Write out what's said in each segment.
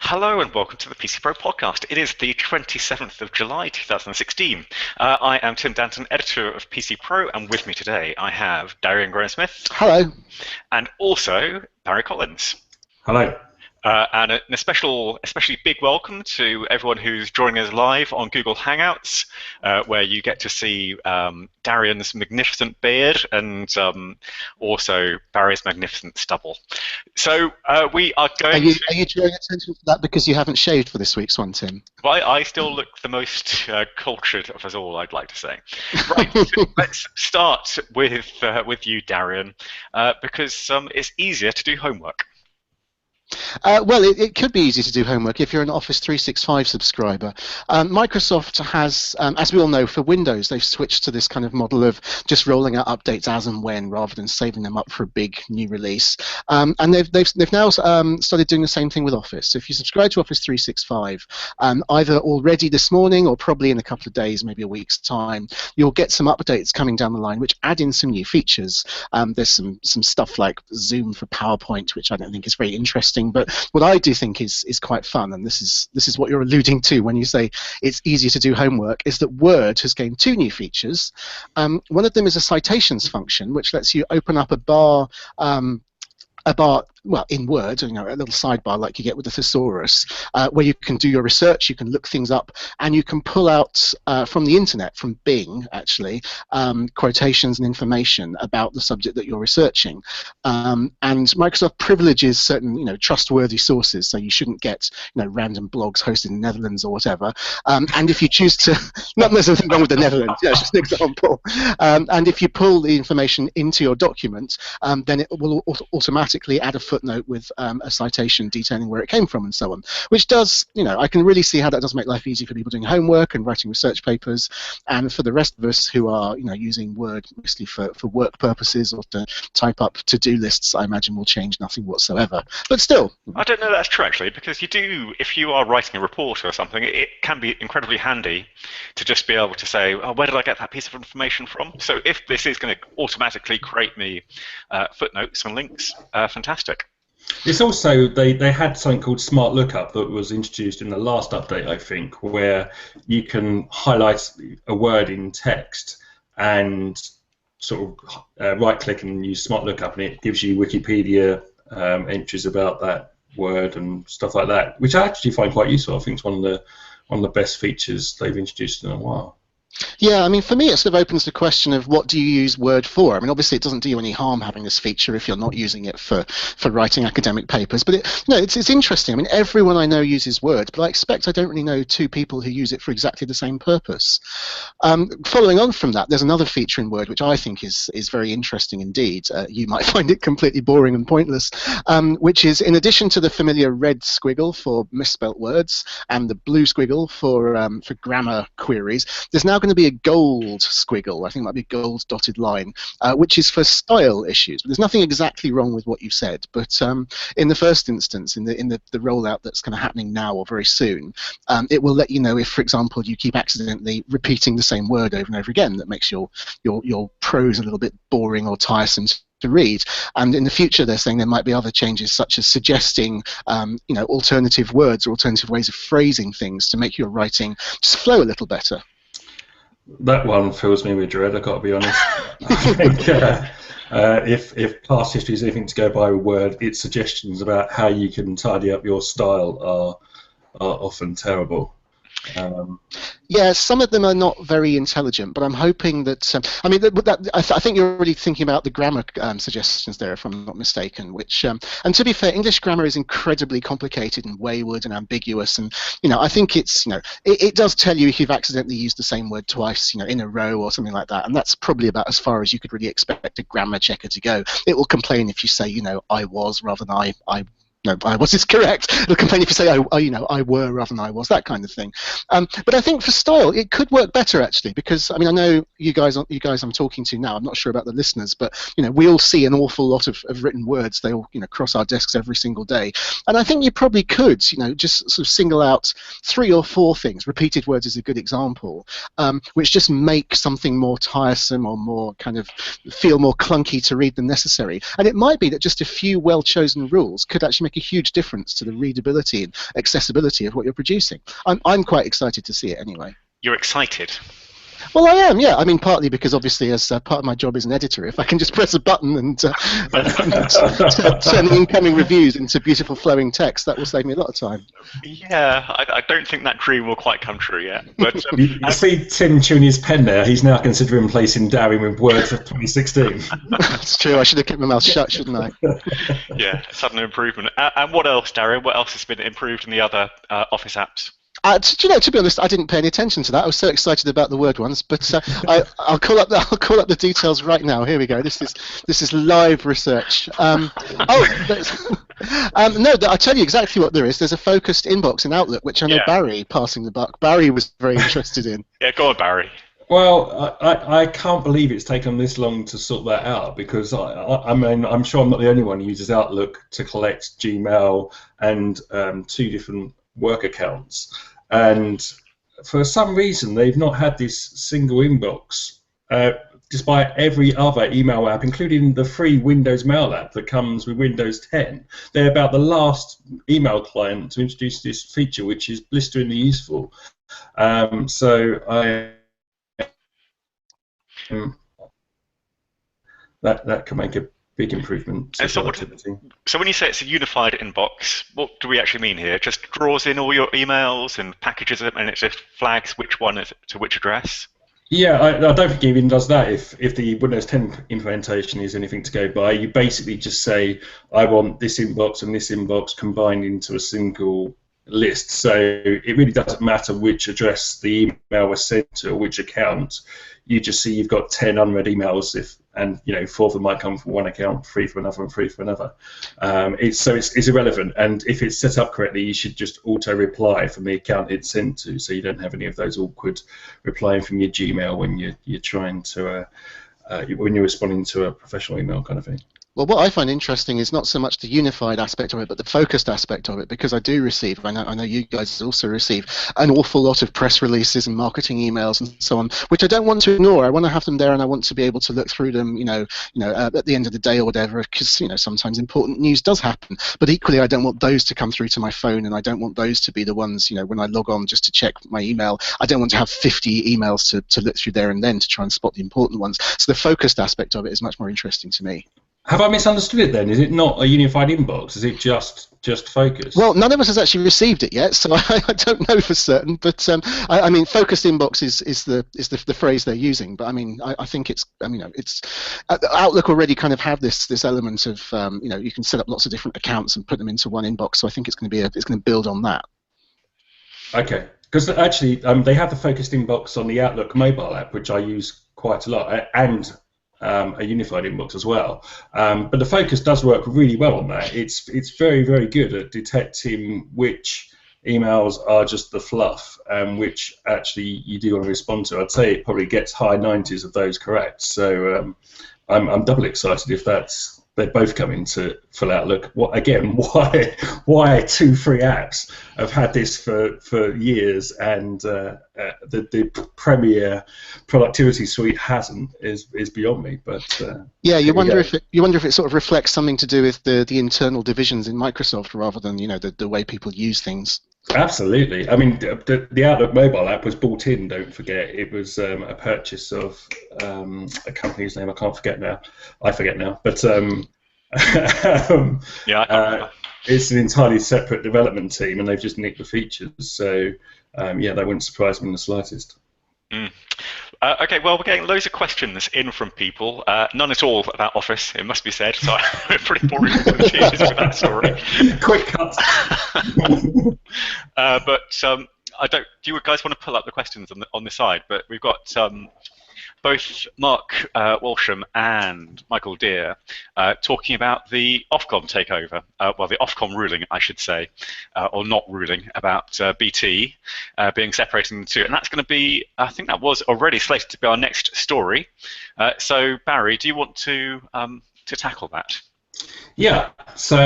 Hello and welcome to the PC Pro podcast. It is the 27th of July 2016. I am Tim Danton, editor of PC Pro, and with me today I have Darian Graham-Smith. Hello. And also Barry Collins. Hello. And an especially big welcome to everyone who's joining us live on Google Hangouts, where you get to see Darian's magnificent beard and also Barry's magnificent stubble. So we are going Are you drawing attention to that because you haven't shaved for this week's one, Tim? Well, I still look the most cultured of us all, I'd like to say. Right, let's start with you, Darian, because it's easier to do homework. Well, it could be easy to do homework if you're an Office 365 subscriber. Microsoft has, as we all know, for Windows, they've switched to this kind of model of just rolling out updates as and when, rather than saving them up for a big new release. And they've now started doing the same thing with Office. So if you subscribe to Office 365, either already this morning or probably in a couple of days, maybe a week's time, you'll get some updates coming down the line which add in some new features. There's some stuff like Zoom for PowerPoint, which I don't think is very interesting. But what I do think is quite fun, and this is what you're alluding to when you say it's easier to do homework, is that Word has gained two new features. One of them is a citations function, which lets you open up a bar, well, in Word, a little sidebar like you get with the thesaurus, where you can do your research, you can look things up, and you can pull out from the internet, from Bing, actually, quotations and information about the subject that you're researching. And Microsoft privileges certain, trustworthy sources, so you shouldn't get, random blogs hosted in the Netherlands or whatever. And if you choose to, not there's anything wrong with the Netherlands, it's just an example. And if you pull the information into your document, then it will automatically add a footnote with a citation detailing where it came from and so on, which does, I can really see how that does make life easy for people doing homework and writing research papers, and for the rest of us who are, using Word mostly for work purposes or to type up to-do lists, I imagine will change nothing whatsoever. But still. I don't know that's true, actually, because if you are writing a report or something, it can be incredibly handy to just be able to say, oh, where did I get that piece of information from? So if this is going to automatically create me footnotes and links, fantastic. It's also, they had something called Smart Lookup that was introduced in the last update, I think, where you can highlight a word in text and sort of right-click and use Smart Lookup, and it gives you Wikipedia entries about that word and stuff like that, which I actually find quite useful. I think it's one of the best features they've introduced in a while. Yeah, for me it sort of opens the question of what do you use Word for? Obviously it doesn't do you any harm having this feature if you're not using it for writing academic papers, but it's interesting. Everyone I know uses Word, but I expect I don't really know two people who use it for exactly the same purpose. Following on from that, there's another feature in Word which I think is very interesting indeed. You might find it completely boring and pointless, which is, in addition to the familiar red squiggle for misspelt words and the blue squiggle for grammar queries, there's now going to be a gold squiggle, I think it might be a gold dotted line, which is for style issues. But there's nothing exactly wrong with what you said, but in the first instance, in the rollout that's kind of happening now or very soon, it will let you know if, for example, you keep accidentally repeating the same word over and over again. That makes your prose a little bit boring or tiresome to read. And in the future, they're saying there might be other changes, such as suggesting alternative words or alternative ways of phrasing things to make your writing just flow a little better. That one fills me with dread, I've got to be honest. I think if past history is anything to go by with Word, its suggestions about how you can tidy up your style are often terrible. Yeah, some of them are not very intelligent, but I'm hoping that. I think you're really thinking about the grammar suggestions there, if I'm not mistaken. Which, and to be fair, English grammar is incredibly complicated and wayward and ambiguous, and I think it does tell you if you've accidentally used the same word twice, in a row or something like that, and that's probably about as far as you could really expect a grammar checker to go. It will complain if you say, I was rather than I. No, I was is correct. It'll complain if you say, I were rather than I was, that kind of thing. But I think for style, it could work better actually, because I know you guys I'm talking to now. I'm not sure about the listeners, but we all see an awful lot of written words. They all cross our desks every single day, and I think you probably could just sort of single out 3 or 4 things. Repeated words is a good example, which just make something more tiresome or more kind of feel more clunky to read than necessary. And it might be that just a few well-chosen rules could actually make make a huge difference to the readability and accessibility of what you're producing. I'm quite excited to see it anyway. You're excited. Well, I am, yeah. I mean, partly because obviously, as part of my job as an editor, if I can just press a button and turn the incoming reviews into beautiful flowing text, that will save me a lot of time. Yeah, I don't think that dream will quite come true yet. But you see Tim chewing his pen there. He's now considering replacing Darren with Word for 2016. That's true. I should have kept my mouth shut, shouldn't I? Yeah, sudden improvement. And what else, Darren? What else has been improved in the other Office apps? To be honest, I didn't pay any attention to that. I was so excited about the Word ones, but I'll call up the details right now. Here we go. This is live research. No, I tell you exactly what there is. There's a focused inbox in Outlook, which I know Barry, passing the buck. Barry was very interested in. Yeah, go on, Barry. Well, I can't believe it's taken this long to sort that out, because I mean, I'm sure I'm not the only one who uses Outlook to collect Gmail and 2 different work accounts. And for some reason, they've not had this single inbox, despite every other email app, including the free Windows Mail app that comes with Windows 10. They're about the last email client to introduce this feature, which is blisteringly useful. That can make a big improvement to productivity. So when you say it's a unified inbox, what do we actually mean here? Just draws in all your emails and packages them, and it just flags which one is to which address? Yeah, I don't think it even does that. If the Windows 10 implementation is anything to go by, you basically just say, I want this inbox and this inbox combined into a single list. So it really doesn't matter which address the email was sent to or which account. You just see you've got 10 unread emails, and 4 of them might come from one account, 3 from another, and 3 from another. It's irrelevant, and if it's set up correctly, you should just auto-reply from the account it's sent to, so you don't have any of those awkward replying from your Gmail when you're trying to when you're responding to a professional email kind of thing. Well, what I find interesting is not so much the unified aspect of it, but the focused aspect of it, because I do receive, I know you guys also receive, an awful lot of press releases and marketing emails and so on, which I don't want to ignore. I want to have them there, and I want to be able to look through them, at the end of the day or whatever, because, sometimes important news does happen. But equally, I don't want those to come through to my phone, and I don't want those to be the ones, when I log on just to check my email. I don't want to have 50 emails to look through there and then to try and spot the important ones. So the focused aspect of it is much more interesting to me. Have I misunderstood it then? Is it not a unified inbox? Is it just focused? Well, none of us has actually received it yet, so I don't know for certain. But I mean, focused inbox is the phrase they're using. But I mean, I think it's Outlook already kind of have this element of you can set up lots of different accounts and put them into one inbox. So I think it's going to build on that. Okay, because actually they have the focused inbox on the Outlook mobile app, which I use quite a lot, and a unified inbox as well, but the focus does work really well on that. It's very, very good at detecting which emails are just the fluff and which actually you do want to respond to. I'd say it probably gets high 90s of those correct. So I'm doubly excited if they both come into full Outlook. Why 2 free apps? I've had this for years, and the Premier productivity suite hasn't is beyond me. But yeah, you wonder if it sort of reflects something to do with the internal divisions in Microsoft rather than the way people use things. Absolutely. I mean, the Outlook mobile app was bought in, don't forget. It was a purchase of a company's name I forget now. But it's an entirely separate development team, and they've just nicked the features. So, that wouldn't surprise me in the slightest. Mm. Okay, well, we're getting loads of questions in from people. None at all about Office, it must be said. So we're pretty boring with that story. Quick cut. Do you guys want to pull up the questions on the side? But we've got both Mark Walsham and Michael Deere talking about the Ofcom takeover, the Ofcom ruling, I should say, or not ruling, about BT being separated into 2. And that's going to be, I think that was already slated to be our next story. So, Barry, do you want to tackle that? Yeah, so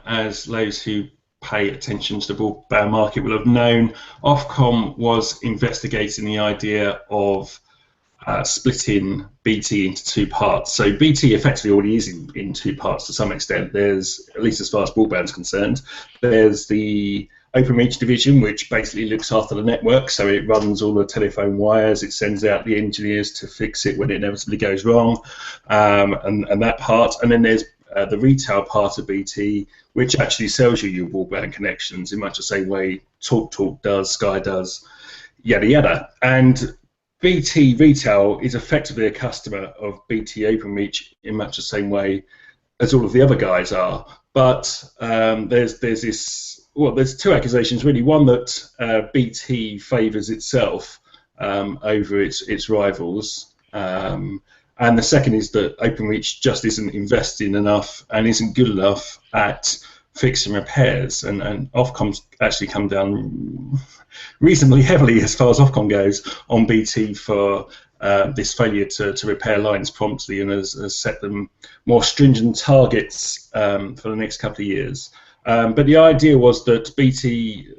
as those who pay attention to the broadband market will have known, Ofcom was investigating the idea of splitting BT into two parts. So BT effectively already is in two parts to some extent. There's, at least as far as broadband is concerned, there's the OpenReach division, which basically looks after the network, so it runs all the telephone wires, it sends out the engineers to fix it when it inevitably goes wrong, and that part. And then there's the retail part of BT, which actually sells you your broadband connections in much the same way TalkTalk does, Sky does, yada yada. And BT Retail is effectively a customer of BT OpenReach in much the same way as all of the other guys are. But there's two accusations really. One that BT favours itself over its rivals, and the second is that OpenReach just isn't investing enough and isn't good enough at fixing repairs. And Ofcom's actually come down reasonably heavily, as far as Ofcom goes, on BT for this failure to repair lines promptly, and has set them more stringent targets for the next couple of years. But the idea was that BT,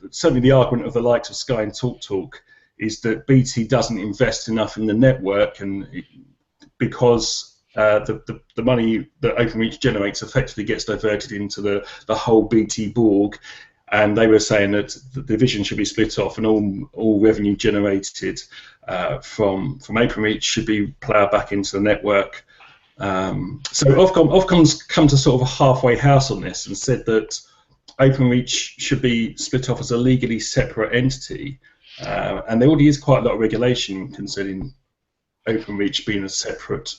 certainly the argument of the likes of Sky and TalkTalk, is that BT doesn't invest enough in the network, and because the money that OpenReach generates effectively gets diverted into the whole BT Borg. And they were saying that the division should be split off, and all revenue generated from OpenReach should be ploughed back into the network. So Ofcom's come to sort of a halfway house on this and said that OpenReach should be split off as a legally separate entity. And there already is quite a lot of regulation concerning OpenReach being a separate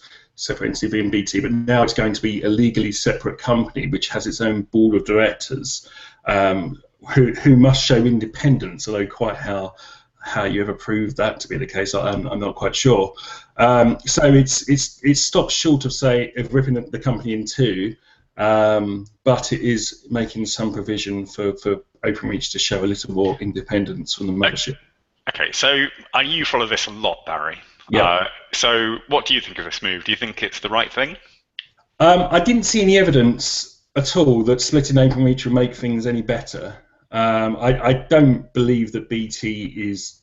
entity, being BT, but now it's going to be a legally separate company which has its own board of directors. Who must show independence, although quite how you ever prove that to be the case, I'm not quite sure. So it stops short of ripping the company in two, but it is making some provision for OpenReach to show a little more independence from the mothership. Okay, so you follow this a lot, Barry. Yeah. So what do you think of this move? Do you think it's the right thing? I didn't see any evidence at all that splitting OpenReach would make things any better. I don't believe that BT is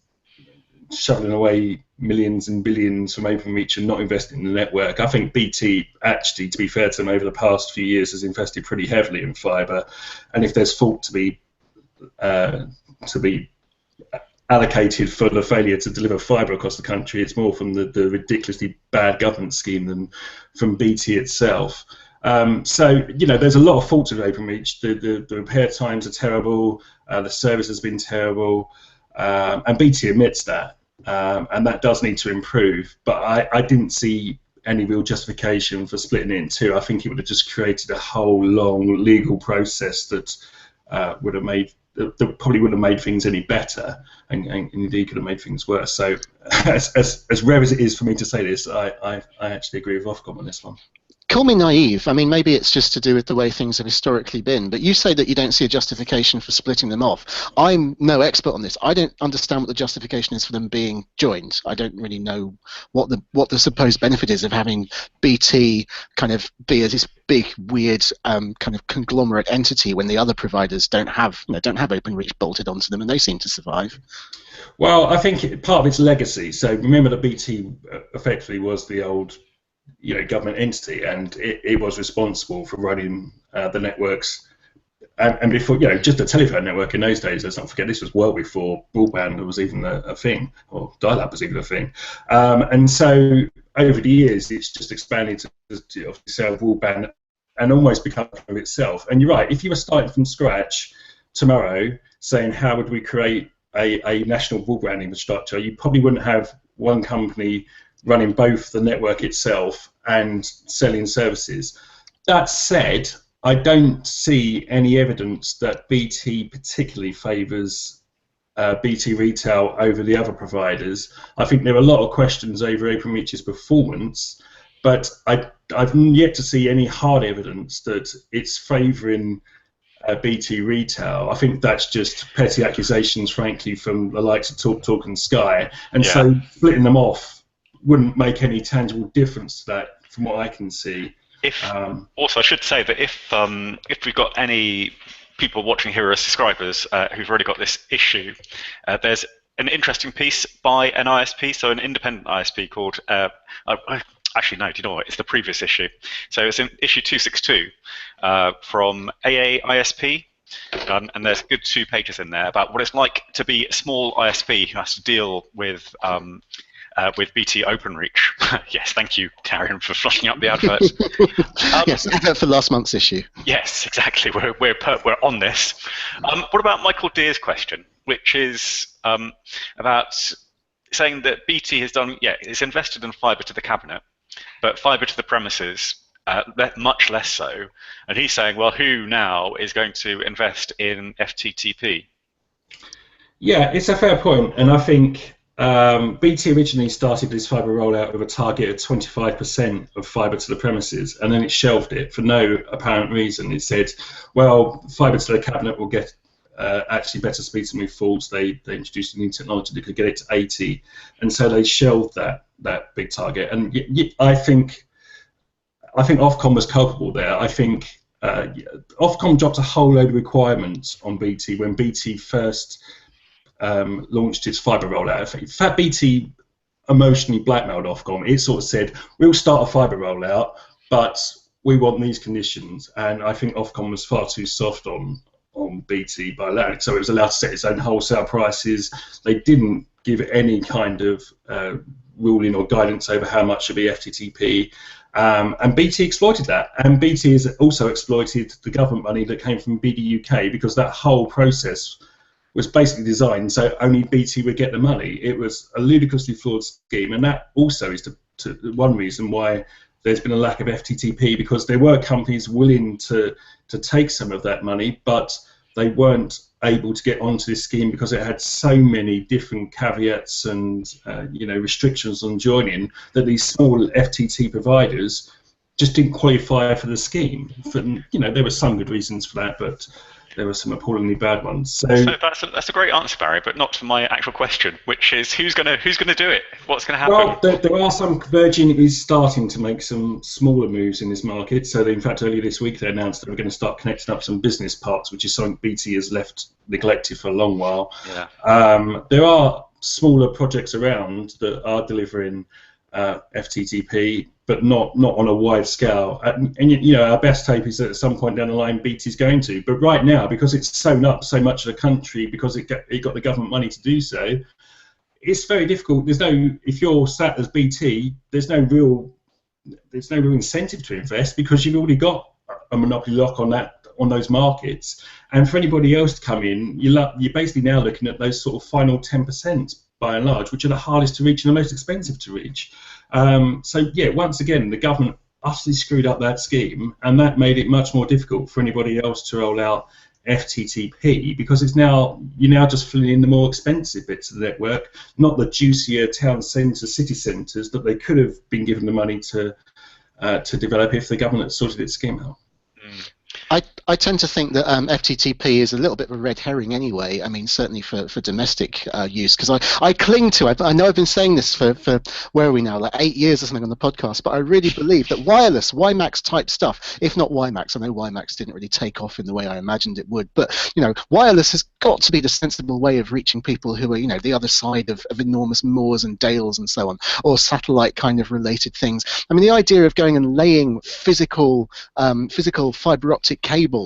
shoveling away millions and billions from OpenReach and not investing in the network. I think BT, actually, to be fair to them, over the past few years has invested pretty heavily in fibre, and if there's fault to be allocated for the failure to deliver fibre across the country, it's more from the ridiculously bad government scheme than from BT itself. So, there's a lot of faults with OpenReach. The repair times are terrible, the service has been terrible, and BT admits that, and that does need to improve. But I didn't see any real justification for splitting it in two. I think it would have just created a whole long legal process that that probably wouldn't have made things any better, and indeed could have made things worse. So, as rare as it is for me to say this, I actually agree with Ofcom on this one. Call me naive. I mean, maybe it's just to do with the way things have historically been, but you say that you don't see a justification for splitting them off. I'm no expert on this. I don't understand what the justification is for them being joined. I don't really know what the supposed benefit is of having BT kind of be as this big, weird kind of conglomerate entity when the other providers don't have OpenReach bolted onto them, and they seem to survive. Well, I think part of its legacy. So remember that BT effectively was the old government entity, and it was responsible for running the networks, and before, just a telephone network in those days. Let's not forget, this was well before broadband was even a thing, or dial-up was even a thing. And so over the years, it's just expanded to sell broadband and almost become of itself. And you're right, if you were starting from scratch tomorrow, saying how would we create a national broadband infrastructure, you probably wouldn't have one company running both the network itself and selling services. That said, I don't see any evidence that BT particularly favours BT Retail over the other providers. I think there are a lot of questions over OpenReach's performance, but I've yet to see any hard evidence that it's favouring BT Retail. I think that's just petty accusations, frankly, from the likes of TalkTalk and Sky, and so splitting them off wouldn't make any tangible difference to that, from what I can see. Also, I should say that if we've got any people watching here who are subscribers who've already got this issue, there's an interesting piece by an ISP, so an independent ISP called. Actually, no. Do you know what? It's the previous issue. So it's in issue 262 from AA ISP. And there's a good 2 pages in there about what it's like to be a small ISP who has to deal with BT OpenReach. Yes, thank you, Darian, for flushing up the advert. Yes, advert for last month's issue. Yes, exactly. We're on this. What about Michael Deer's question, which is about saying that BT has done, it's invested in fibre to the cabinet, but fibre to the premises much less so. And he's saying, well, who now is going to invest in FTTP? Yeah, it's a fair point, and I think BT originally started this fibre rollout with a target of 25% of fibre to the premises, and then it shelved it for no apparent reason. It said, well, fibre to the cabinet will get actually better speeds to move faults. They introduced a new technology that could get it to 80, and so they shelved that big target. And I think Ofcom was culpable there. I think Ofcom dropped a whole load of requirements on BT when BT first launched its fibre rollout. In fact, BT emotionally blackmailed Ofcom. It sort of said, we'll start a fibre rollout, but we want these conditions. And I think Ofcom was far too soft on BT by allowing it. So it was allowed to set its own wholesale prices. They didn't give any kind of ruling or guidance over how much should be FTTP. And BT exploited that. And BT has also exploited the government money that came from BDUK, because that whole process was basically designed so only BT would get the money. It was a ludicrously flawed scheme, and that also is to one reason why there's been a lack of FTTP, because there were companies willing to take some of that money, but they weren't able to get onto this scheme because it had so many different caveats and restrictions on joining, that these small FTT providers just didn't qualify for the scheme. There were some good reasons for that, but there were some appallingly bad ones. So that's a great answer, Barry, but not to my actual question, which is who's going to do it? What's going to happen? Well, there are some. Virgin is starting to make some smaller moves in this market. So in fact, earlier this week they announced that we're going to start connecting up some business parks, which is something BT has left neglected for a long while. Yeah. There are smaller projects around that are delivering FTTP, but not on a wide scale. And our best hope is that at some point down the line BT's going to. But right now, because it's sewn up so much of the country, because it got the government money to do so, it's very difficult. If you're sat as BT, there's no real incentive to invest, because you've already got a monopoly lock on those markets. And for anybody else to come in, you're basically now looking at those sort of final 10%. By and large, which are the hardest to reach and the most expensive to reach. Once again, the government utterly screwed up that scheme, and that made it much more difficult for anybody else to roll out FTTP, because you're now just filling in the more expensive bits of the network, not the juicier town centres, city centres that they could have been given the money to develop if the government had sorted its scheme out. I tend to think that FTTP is a little bit of a red herring anyway. I mean, certainly for domestic use, because I cling to it. I know I've been saying this for where are we now, like 8 years or something on the podcast, but I really believe that wireless, WiMAX type stuff, if not WiMAX, I know WiMAX didn't really take off in the way I imagined it would, but wireless has got to be the sensible way of reaching people who are the other side of enormous moors and dales and so on, or satellite kind of related things. I mean, the idea of going and laying physical fibre optic cable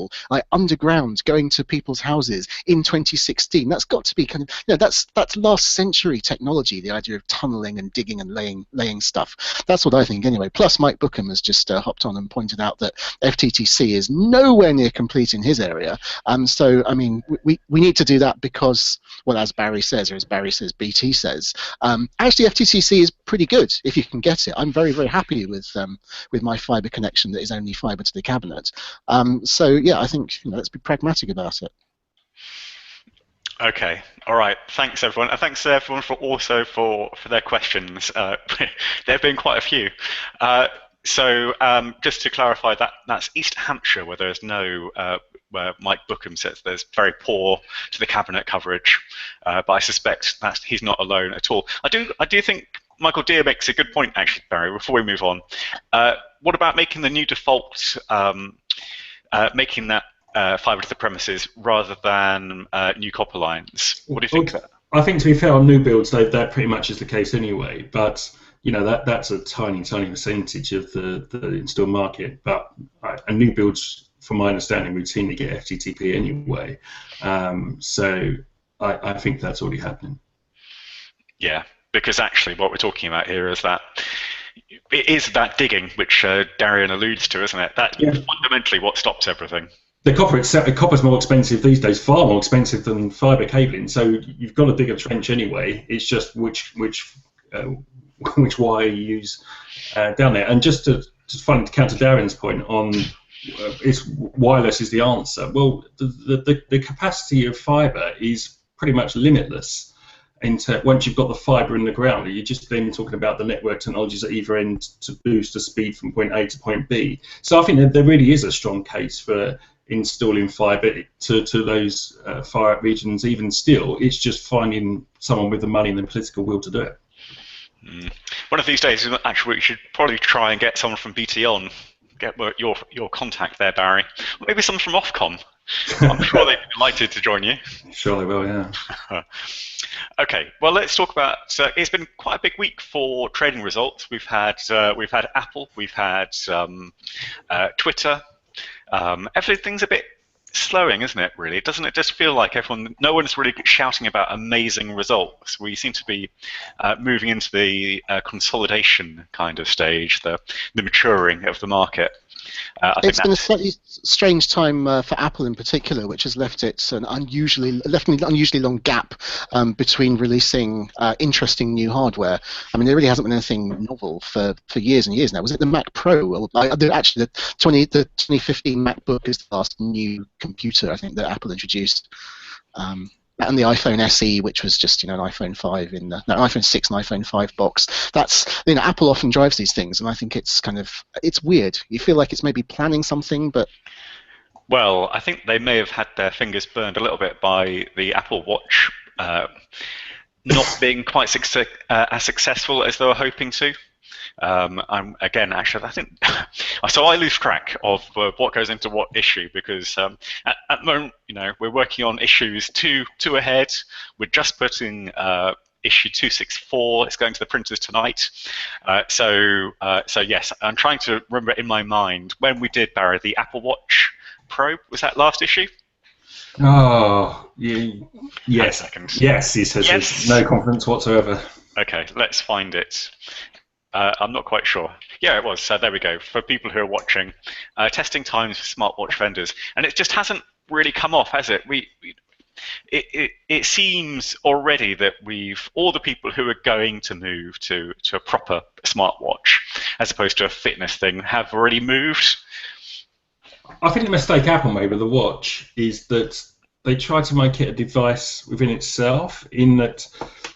underground, going to people's houses in 2016, that's got to be kind of that's last century technology, the idea of tunneling and digging and laying stuff. That's what I think anyway. Plus Mike Bookham has just hopped on and pointed out that FTTC is nowhere near complete in his area, so I mean we need to do that because, well, as Barry says, or as Barry says, BT says, actually FTTC is pretty good if you can get it. I'm very, very happy with my fibre connection that is only fibre to the cabinet. So yeah, I think let's be pragmatic about it. Okay, all right. Thanks everyone, and thanks everyone for their questions. There have been quite a few. So just to clarify, that's East Hampshire, where there's no where Mike Bookham says there's very poor to the cabinet coverage, but I suspect that he's not alone at all. I do think Michael Deer makes a good point, actually, Barry. Before we move on, what about making the new default? Making that fibre to the premises rather than new copper lines. What do you think? I think, to be fair, on new builds, that pretty much is the case anyway. But that's a tiny percentage of the install market. But and new builds, from my understanding, routinely get FTTP anyway. So I think that's already happening. Yeah, because actually, what we're talking about here is that it is that digging, which Darian alludes to, isn't it? That's fundamentally what stops everything. The copper's more expensive these days, far more expensive than fibre cabling. So you've got to dig a trench anyway. It's just which wire you use down there. And just to counter Darian's point on is wireless is the answer. Well, the capacity of fibre is pretty much limitless. Once you've got the fibre in the ground, you're just then talking about the network technologies at either end to boost the speed from point A to point B. So I think that there really is a strong case for installing fibre to those far out regions. Even still, it's just finding someone with the money and the political will to do it. One of these days, actually, we should probably try and get someone from BT on. Get your contact there, Barry. Or maybe someone from Ofcom. I'm sure they'd be delighted to join you. Sure they will, yeah. Okay, well, let's talk about. It's been quite a big week for trading results. We've had Apple, we've had Twitter. Everything's a bit slowing, isn't it? Really, doesn't it just feel like no one's really shouting about amazing results? We seem to be moving into the consolidation kind of stage, the maturing of the market. It's been a slightly strange time for Apple in particular, which has left an unusually long gap between releasing interesting new hardware. I mean, there really hasn't been anything novel for years and years now. Was it the Mac Pro? Actually, the 2015 MacBook is the last new computer I think that Apple introduced. And the iPhone SE, which was just an iPhone 5 iPhone 6 and iPhone 5 box. That's Apple often drives these things, and I think it's weird. You feel like it's maybe planning something, but well, I think they may have had their fingers burned a little bit by the Apple Watch not being quite as successful as they were hoping to. Again, actually, I think so. I lose track of what goes into what issue because at the moment, we're working on issues two ahead. We're just putting issue 264. It's going to the printers tonight. So yes, I'm trying to remember in my mind when we did, Barry, the Apple Watch Pro. Was that last issue? Oh, yeah, yes. Yes, he says yes. No confidence whatsoever. Okay, let's find it. I'm not quite sure. Yeah, it was. So there we go. For people who are watching, testing times for smartwatch vendors, and it just hasn't really come off, has it? It seems already that all the people who are going to move to a proper smartwatch, as opposed to a fitness thing, have already moved. I think the mistake Apple made with the watch is that they try to make it a device within itself, in that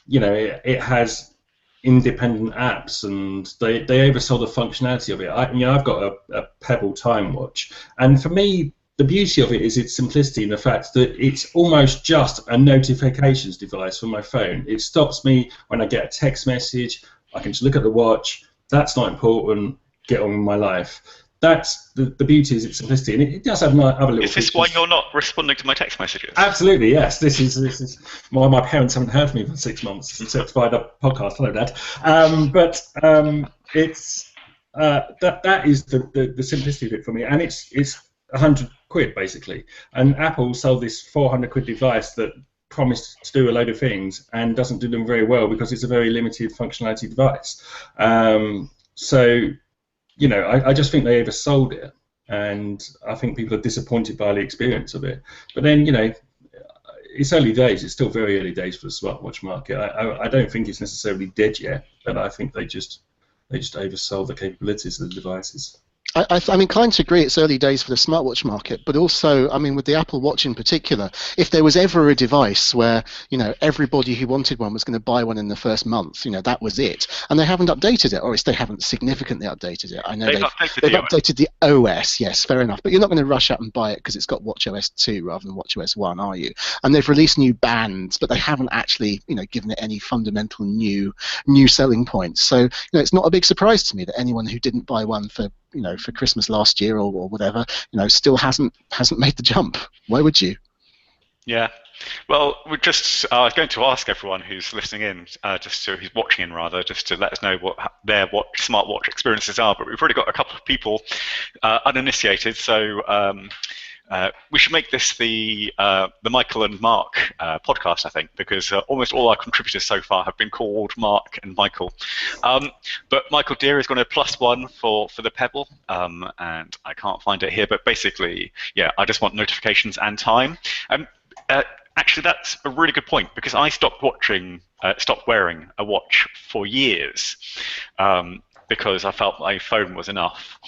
it has independent apps, and they oversold the functionality of it. I've got a Pebble time watch, and for me, the beauty of it is its simplicity in the fact that it's almost just a notifications device for my phone. It stops me when I get a text message. I can just look at the watch. That's not important. Get on with my life. That's the beauty is its simplicity, and it does have other little. Is this features. why you're not responding to my text messages? Absolutely, yes. This is why my parents haven't heard from me for 6 months, except via the podcast. Hello, Dad. It's that is the simplicity of it for me, and it's £100 basically. And Apple sold this £400 device that promised to do a load of things and doesn't do them very well because it's a very limited functionality device. I just think they oversold it, and I think people are disappointed by the experience of it. But then, it's early days. It's still very early days for the smartwatch market. I don't think it's necessarily dead yet, but I think they just oversold the capabilities of the devices. I'm inclined to agree it's early days for the smartwatch market, but also, with the Apple Watch in particular, if there was ever a device where, everybody who wanted one was going to buy one in the first month, that was it. And they haven't updated it, or at least they haven't significantly updated it. I know they've updated the OS, yes, fair enough, but you're not going to rush out and buy it because it's got watchOS 2 rather than watchOS 1, are you? And they've released new bands, but they haven't actually, given it any fundamental new selling points. So, it's not a big surprise to me that anyone who didn't buy one for Christmas last year or whatever, still hasn't made the jump. Why would you? Yeah, Well, I was going to ask everyone who's listening in, who's watching in rather, just to let us know what their smartwatch experiences are. But we've already got a couple of people uninitiated, so we should make this the Michael and Mark podcast, I think, because almost all our contributors so far have been called Mark and Michael. But Michael Deere is going to +1 for the Pebble, and I can't find it here. But basically, yeah, I just want notifications and time. Actually, that's a really good point, because I stopped wearing a watch for years because I felt my phone was enough.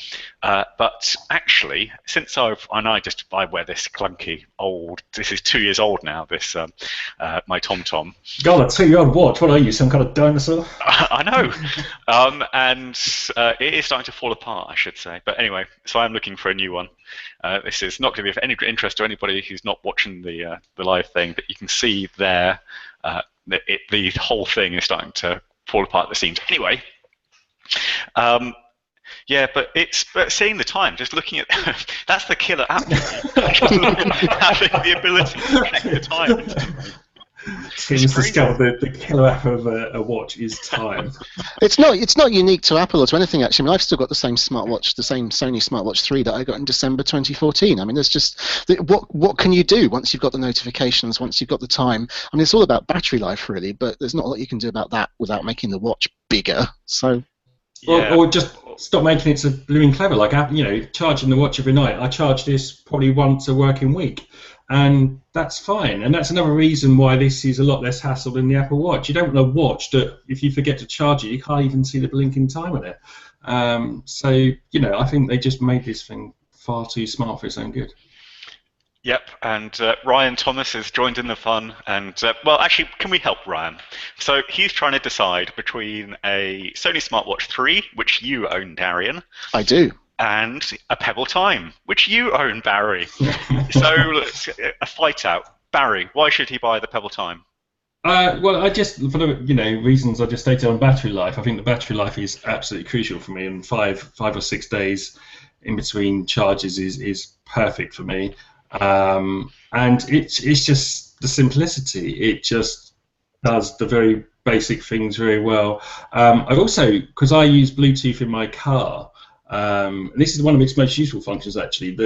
But actually, since I wear this clunky old, this is 2 years old now, this my TomTom. God, a 2-year-old watch, what are you, some kind of dinosaur? I know, and it is starting to fall apart, I should say. But anyway, so I'm looking for a new one. This is not going to be of any interest to anybody who's not watching the live thing, but you can see there the whole thing is starting to fall apart at the seams. Anyway, yeah, but seeing the time, just looking at that's the killer app. Having the ability to check the time. Tim's discovered the killer app of a watch is time. It's not unique to Apple or to anything, actually. I mean, I've still got the same smartwatch, the same Sony SmartWatch 3 that I got in December 2014. I mean, there's just what can you do once you've got the notifications, once you've got the time? I mean, it's all about battery life, really, but there's not a lot you can do about that without making the watch bigger. So, yeah. Or just stop making it so blooming clever. Like, charging the watch every night. I charge this probably once a working week. And that's fine, and that's another reason why this is a lot less hassle than the Apple Watch. You don't want a watch that, if you forget to charge it, you can't even see the blinking time on it. So, I think they just made this thing far too smart for its own good. Yep, and Ryan Thomas has joined in the fun, and well, actually, can we help Ryan? So he's trying to decide between a Sony SmartWatch 3, which you own, Darian. I do. And a Pebble Time, which you own, Barry. So let's a fight out. Barry, why should he buy the Pebble Time? Well, I just, for the reasons I just stated on battery life, I think the battery life is absolutely crucial for me, and five or 6 days in between charges is perfect for me. And it's just the simplicity. It just does the very basic things very well. I also, because I use Bluetooth in my car. This is one of its most useful functions, actually.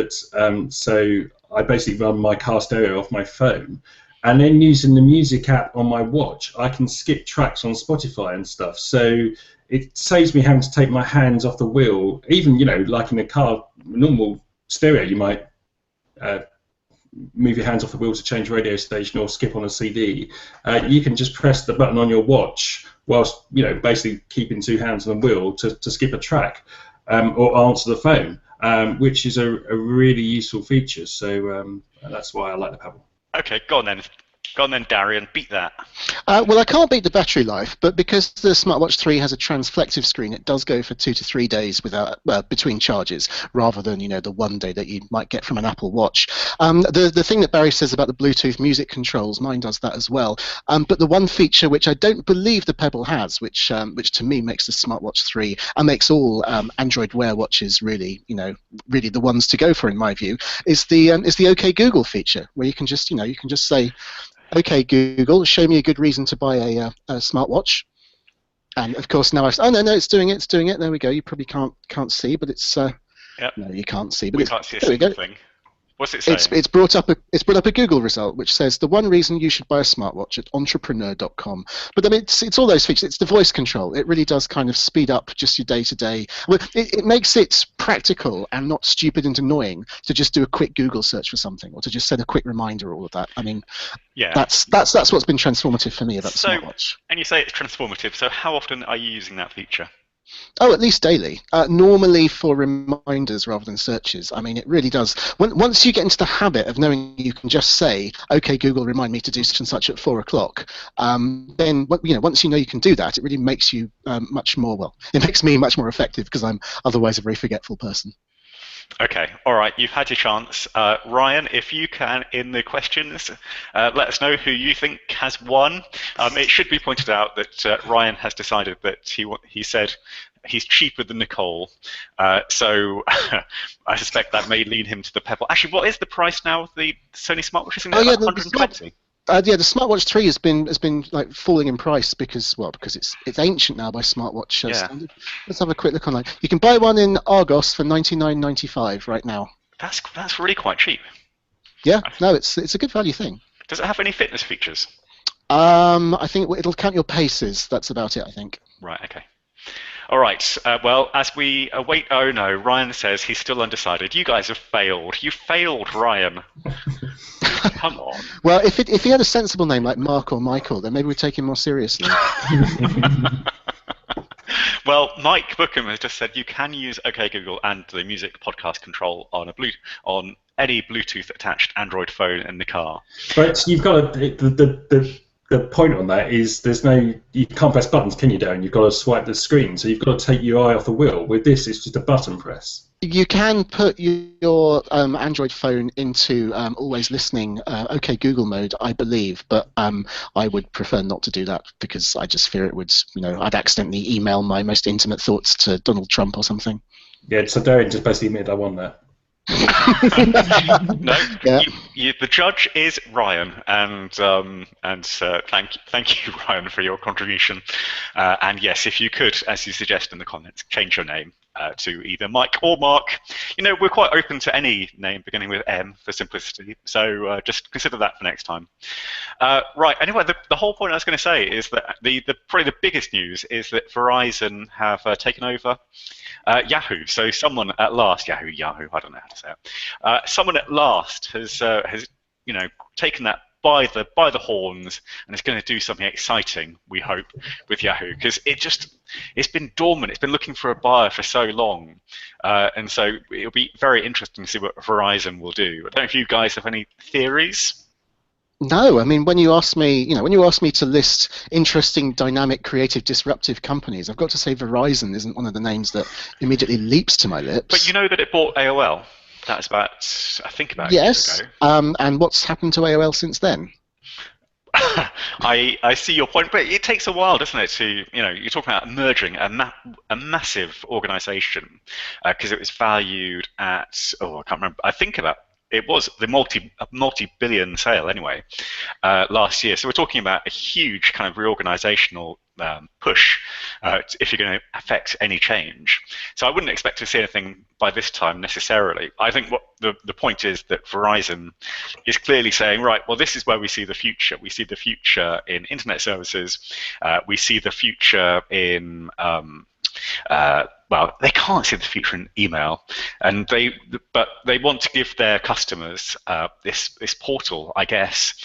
So I basically run my car stereo off my phone, and then using the music app on my watch, I can skip tracks on Spotify and stuff. So it saves me having to take my hands off the wheel. Even like in a car, normal stereo, you might move your hands off the wheel to change radio station or skip on a CD. You can just press the button on your watch whilst basically keeping 2 hands on the wheel to skip a track. Or answer the phone, which is a really useful feature. So that's why I like the Pebble. Okay, go on then, Darian, beat that. Well, I can't beat the battery life, but because the SmartWatch 3 has a transflective screen, it does go for 2 to 3 days without between charges, rather than the 1 day that you might get from an Apple Watch. The thing that Barry says about the Bluetooth music controls, mine does that as well. But the one feature which I don't believe the Pebble has, which to me makes the SmartWatch 3 and makes all Android Wear watches really the ones to go for in my view, is the OK Google feature, where you can just say, OK Google, show me a good reason to buy a smartwatch. And of course now it's doing it. There we go. You probably can't see, but it's yep. No, you can't see. But we can't see a single thing. What's it saying? It's brought up a Google result which says the one reason you should buy a smartwatch at entrepreneur.com. But I mean, it's all those features. It's the voice control. It really does kind of speed up just your day-to-day. Well, it makes it practical and not stupid and annoying to just do a quick Google search for something or to just set a quick reminder. All of that. I mean, yeah, that's what's been transformative for me about the smartwatch. And you say it's transformative. So how often are you using that feature? Oh, at least daily. Normally for reminders rather than searches. I mean, it really does. Once you get into the habit of knowing you can just say, "Okay, Google, remind me to do such and such at 4 o'clock," then once you can do that, it really makes you much more. Well, it makes me much more effective because I'm otherwise a very forgetful person. Okay, all right, you've had your chance. Ryan, if you can, in the questions, let us know who you think has won. It should be pointed out that Ryan has decided that he said he's cheaper than Nicole, so I suspect that may lead him to the Pebble. Actually, what is the price now of the Sony smartwatch? Isn't it 120? Yeah, the SmartWatch 3 has been like falling in price because it's ancient now by SmartWatch Yeah, standard. Let's have a quick look online. You can buy one in Argos for $99.95 right now. that's really quite cheap. Yeah, no, it's a good value thing. Does it have any fitness features? I think it'll count your paces. That's about it, I think. Right. Okay. All right. Well, as we await, oh no, Ryan says he's still undecided. You guys have failed. You failed, Ryan. Come on. Well, if he had a sensible name like Mark or Michael, then maybe we'd take him more seriously. Well, Mike Bookham has just said you can use OK Google and the music podcast control on any Bluetooth attached Android phone in the car. But you've got the point on that is you can't press buttons, can you, Darren? You've got to swipe the screen, so you've got to take your eye off the wheel. With this, it's just a button press. You can put your Android phone into always listening OK Google mode, I believe, but I would prefer not to do that because I just fear it would, I'd accidentally email my most intimate thoughts to Donald Trump or something. Yeah, so Darren just basically admitted I want that. No, yeah. The judge is Ryan, and thank you, Ryan, for your contribution. And yes, if you could, as you suggest in the comments, change your name to either Mike or Mark. We're quite open to any name beginning with M for simplicity, so just consider that for next time. Right. Anyway, the whole point I was going to say is that probably the biggest news is that Verizon have taken over Yahoo. So someone at last, Yahoo, I don't know how to say it. Someone at last has taken that by the horns and is going to do something exciting, we hope, with Yahoo, because it's been dormant. It's been looking for a buyer for so long, and so it'll be very interesting to see what Verizon will do. I don't know if you guys have any theories. No, I mean, when you ask me to list interesting, dynamic, creative, disruptive companies, I've got to say Verizon isn't one of the names that immediately leaps to my lips. But you know that it bought AOL. That's about a year ago. And what's happened to AOL since then? I see your point, but it takes a while, doesn't it? You're talking about merging a massive organisation because it was valued at I can't remember. I think it was the multi-billion sale anyway last year. So we're talking about a huge kind of reorganisational push if you're going to affect any change. So I wouldn't expect to see anything by this time necessarily. I think what the point is that Verizon is clearly saying, right, well, this is where we see the future. We see the future in internet services. We see the future in well, they can't see the future in email, but they want to give their customers this portal, I guess,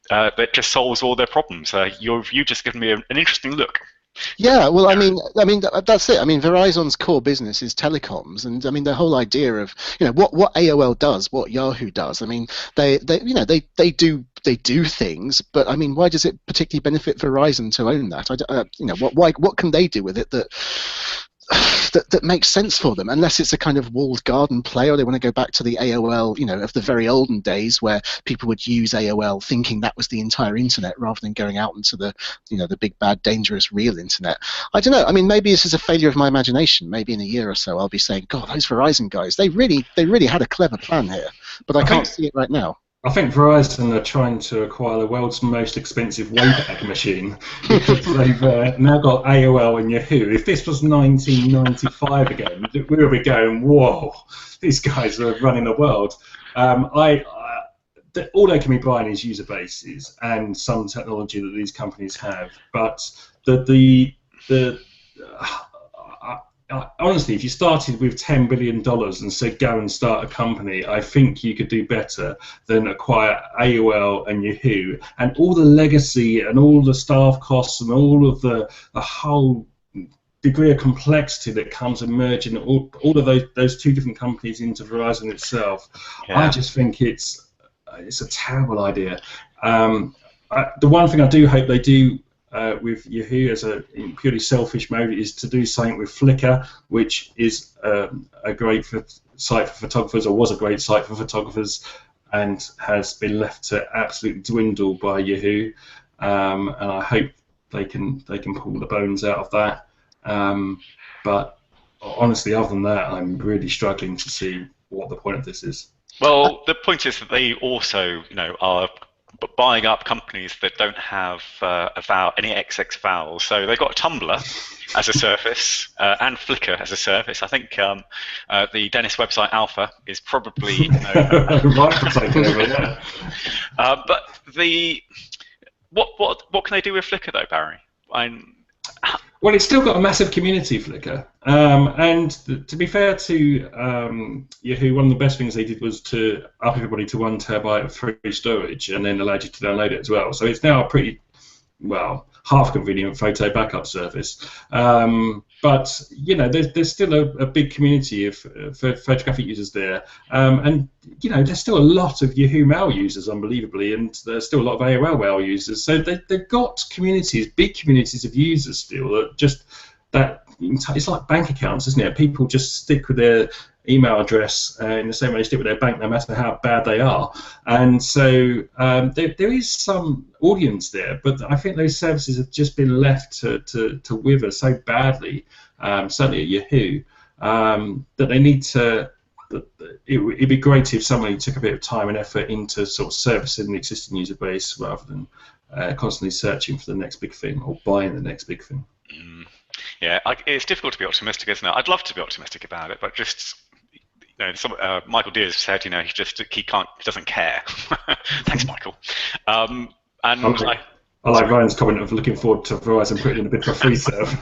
that just solves all their problems. You've just given me an interesting look. Yeah, well, I mean, that's it. I mean, Verizon's core business is telecoms, and I mean, the whole idea of what AOL does, what Yahoo does. I mean, they do things, but I mean, why does it particularly benefit Verizon to own that? What can they do with it that makes sense for them, unless it's a kind of walled garden play, or they want to go back to the AOL, of the very olden days where people would use AOL thinking that was the entire internet rather than going out into the big bad dangerous real internet. I don't know. I mean, maybe this is a failure of my imagination. Maybe in a year or so I'll be saying, God, those Verizon guys, they really had a clever plan here, but I can't see it right now. I think Verizon are trying to acquire the world's most expensive Wayback Machine because they've now got AOL and Yahoo. If this was 1995 again, we would be going, whoa, these guys are running the world. All they can be buying is user bases and some technology that these companies have. But honestly, if you started with $10 billion and said go and start a company, I think you could do better than acquire AOL and Yahoo and all the legacy and all the staff costs and all of the whole degree of complexity that comes in merging all of those two different companies into Verizon itself. Yeah. I just think it's a terrible idea. The one thing I do hope they do with Yahoo as a purely selfish mode is to do something with Flickr, which is a great site for photographers, or was a great site for photographers, and has been left to absolutely dwindle by Yahoo. And I hope they can pull the bones out of that. But honestly, other than that, I'm really struggling to see what the point of this is. Well, the point is that they also, are but buying up companies that don't have any XX vowels. So they've got Tumblr as a service and Flickr as a service. I think the Dennis website Alpha is probably but what can they do with Flickr though, Barry? Well, it's still got a massive community, Flickr. And to be fair to Yahoo, one of the best things they did was to up everybody to 1 terabyte of free storage and then allowed you to download it as well. So it's now a pretty, well, half convenient photo backup service. But, you know, there's still a big community of photographic users there. And, you know, there's still a lot of Yahoo Mail users, unbelievably, and there's still a lot of AOL Mail users. So they've got communities, big communities of users still, that it's like bank accounts, isn't it? People just stick with their email address in the same way they stick with their bank, no matter how bad they are. And so there is some audience there, but I think those services have just been left to wither so badly, certainly at Yahoo, that they need to. It'd be great if somebody took a bit of time and effort into sort of servicing the existing user base rather than constantly searching for the next big thing or buying the next big thing. Yeah, it's difficult to be optimistic, isn't it? I'd love to be optimistic about it, but just, you know, Michael Diaz said, you know, he doesn't care. Thanks, Michael. And I like Ryan's comment of looking forward to Verizon putting in a bit of a free serve.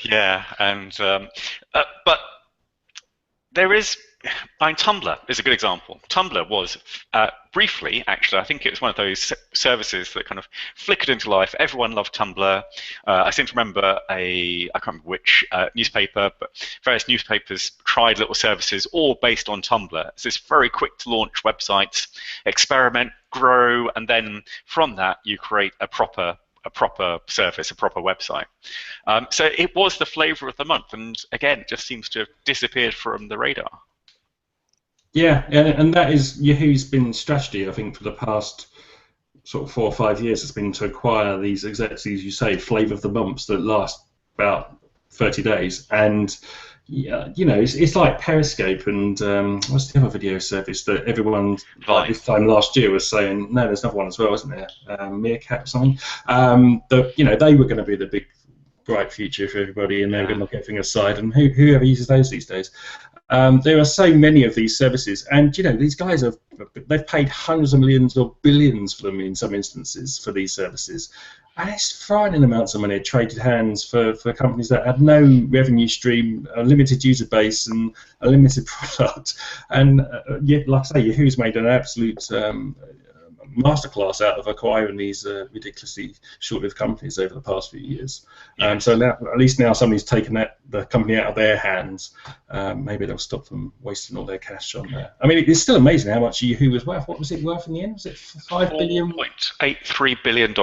Yeah, and but there is. Tumblr is a good example. Tumblr was briefly, actually, I think it was one of those services that kind of flickered into life. Everyone loved Tumblr. I seem to remember I can't remember which newspaper, but various newspapers tried little services all based on Tumblr. It's this very quick to launch website, experiment, grow, and then from that you create a proper service, a proper website. So it was the flavor of the month, and again, it just seems to have disappeared from the radar. Yeah, and that is Yahoo's been strategy, I think, for the past sort of 4 or 5 years. Has been to acquire these exactly as you say, flavour of the months that last about 30 days. And yeah, you know, it's like Periscope and what's the other video service that everyone like this time last year was saying? No, there's another one as well, isn't there? Meerkat or something. You know, they were going to be the big bright future for everybody, and they were going to knock everything aside. And whoever uses those these days. There are so many of these services, and you know these guys they've paid hundreds of millions or billions for them in some instances for these services, and it's frightening amounts of money traded hands for companies that had no revenue stream, a limited user base, and a limited product. And yet, like I say, Yahoo's made an absolute masterclass out of acquiring these ridiculously short-lived companies over the past few years. So now, at least now, somebody's taken the company out of their hands. Maybe they'll stop them wasting all their cash on there. I mean, it's still amazing how much Yahoo was worth. What was it worth in the end? Was it $5 billion? $4.83 billion.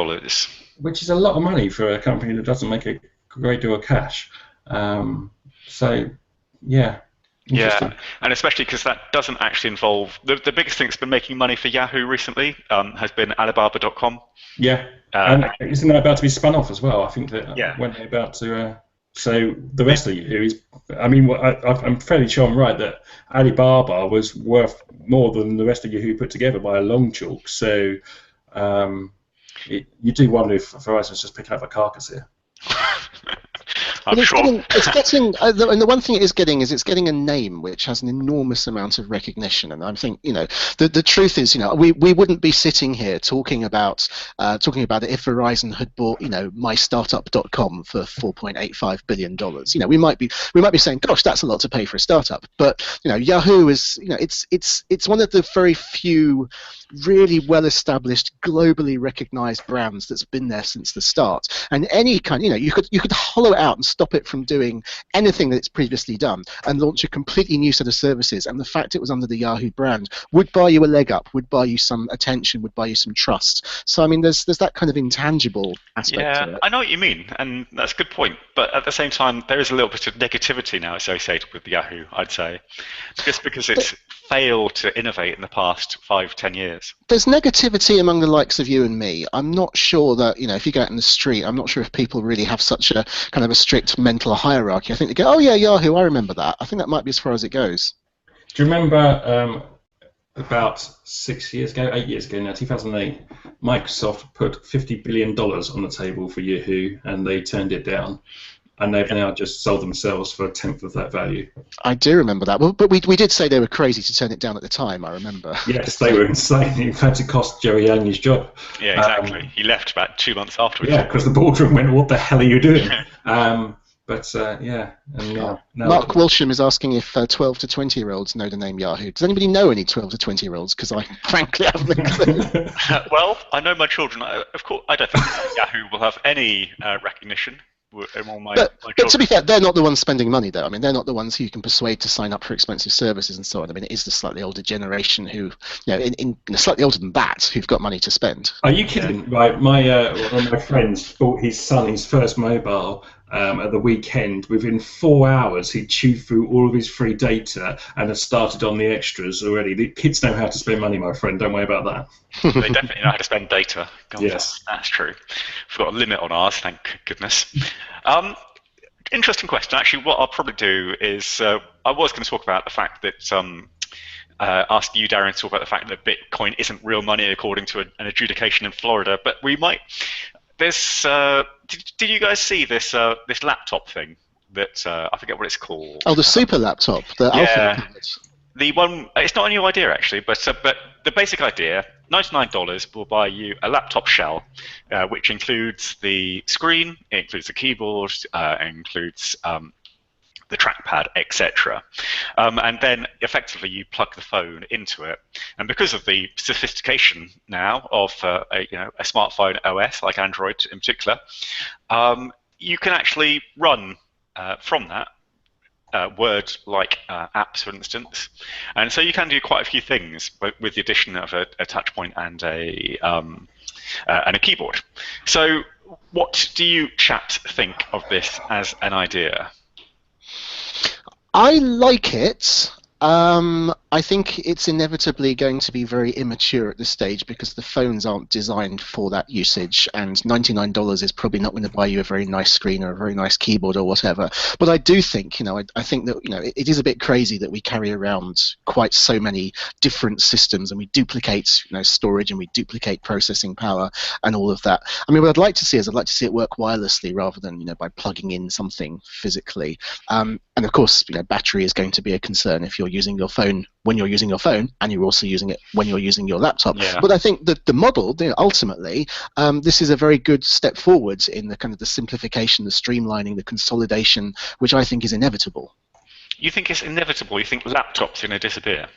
Which is a lot of money for a company that doesn't make a great deal of cash. So, yeah. Yeah, and especially because that doesn't actually involve the biggest thing that's been making money for Yahoo recently has been Alibaba.com. Yeah, and isn't that about to be spun off as well? I think that when they're about to. So the rest of Yahoo is. I mean, I'm fairly sure I'm right that Alibaba was worth more than the rest of Yahoo put together by a long chalk. So you do wonder if Verizon's just picking up a carcass here. I'm sure. And the one thing it is getting is it's getting a name which has an enormous amount of recognition. And I think, you know, the truth is, you know, we wouldn't be sitting here talking about it if Verizon had bought, you know, mystartup.com for $4.85 billion. You know, we might be saying, gosh, that's a lot to pay for a startup. But you know, Yahoo is, you know, it's one of the very few really well-established, globally recognized brands that's been there since the start. And any kind, you know, you could hollow it out and stop it from doing anything that it's previously done and launch a completely new set of services. And the fact it was under the Yahoo brand would buy you a leg up, would buy you some attention, would buy you some trust. So I mean, there's that kind of intangible aspect to it. I know what you mean, and that's a good point. But at the same time, there is a little bit of negativity now associated with Yahoo, I'd say, just because it's failed to innovate in the past 5-10 years. There's negativity among the likes of you and me. I'm not sure that, you know, if you go out in the street, I'm not sure if people really have such a kind of a strict mental hierarchy. I think they go, oh yeah, Yahoo, I remember that. I think that might be as far as it goes. Do you remember about 6 years ago, 8 years ago now, 2008, Microsoft put $50 billion on the table for Yahoo, and they turned it down. And they've now just sold themselves for a tenth of that value. I do remember that. Well, but we did say they were crazy to turn it down at the time, I remember. Yes, they were insane. In fact, it cost Jerry Yang his job. Yeah, exactly. He left about 2 months afterwards. Yeah, because the boardroom went, what the hell are you doing? Yeah. And now Mark Walsham is asking if 12 to 20-year-olds know the name Yahoo. Does anybody know any 12 to 20-year-olds? Because I frankly haven't a clue. Well, I know my children. Of course, I don't think Yahoo will have any recognition. But to be fair, they're not the ones spending money, though. I mean, they're not the ones who you can persuade to sign up for expensive services and so on. I mean, it is the slightly older generation who, in slightly older than that, who've got money to spend. Are you kidding? Right, one of my friends bought his son his first mobile at the weekend. Within 4 hours, he chewed through all of his free data and has started on the extras already. The kids know how to spend money, my friend. Don't worry about that. They definitely know how to spend data. God, yes, that's true. We've got a limit on ours, thank goodness. Interesting question. Actually, what I'll probably do is I was going to talk about the fact that ask you, Darren, to talk about the fact that Bitcoin isn't real money according to an adjudication in Florida. But we might. This did you guys see this this laptop thing that I forget what it's called? Oh, the super laptop, the Alpha. The one, it's not a new idea actually, but the basic idea, $99 will buy you a laptop shell, which includes the screen, it includes the keyboard, it includes the trackpad, etc. And then effectively you plug the phone into it. And because of the sophistication now of a smartphone OS, like Android in particular, you can actually run from that Word-like apps, for instance, and so you can do quite a few things with the addition of a touch point and a keyboard. So, what do you, chat, think of this as an idea? I like it. I think it's inevitably going to be very immature at this stage because the phones aren't designed for that usage, and $99 is probably not going to buy you a very nice screen or a very nice keyboard or whatever. But I do think, I think that it is a bit crazy that we carry around quite so many different systems and we duplicate storage and we duplicate processing power and all of that. I mean, what I'd like to see is I'd like to see it work wirelessly rather than by plugging in something physically. And of course, battery is going to be a concern if you're using your phone when you're using your phone, and you're also using it when you're using your laptop. Yeah. But I think that the model, ultimately, this is a very good step forwards in the kind of the simplification, the streamlining, the consolidation, which I think is inevitable. You think it's inevitable? You think laptops are going to disappear?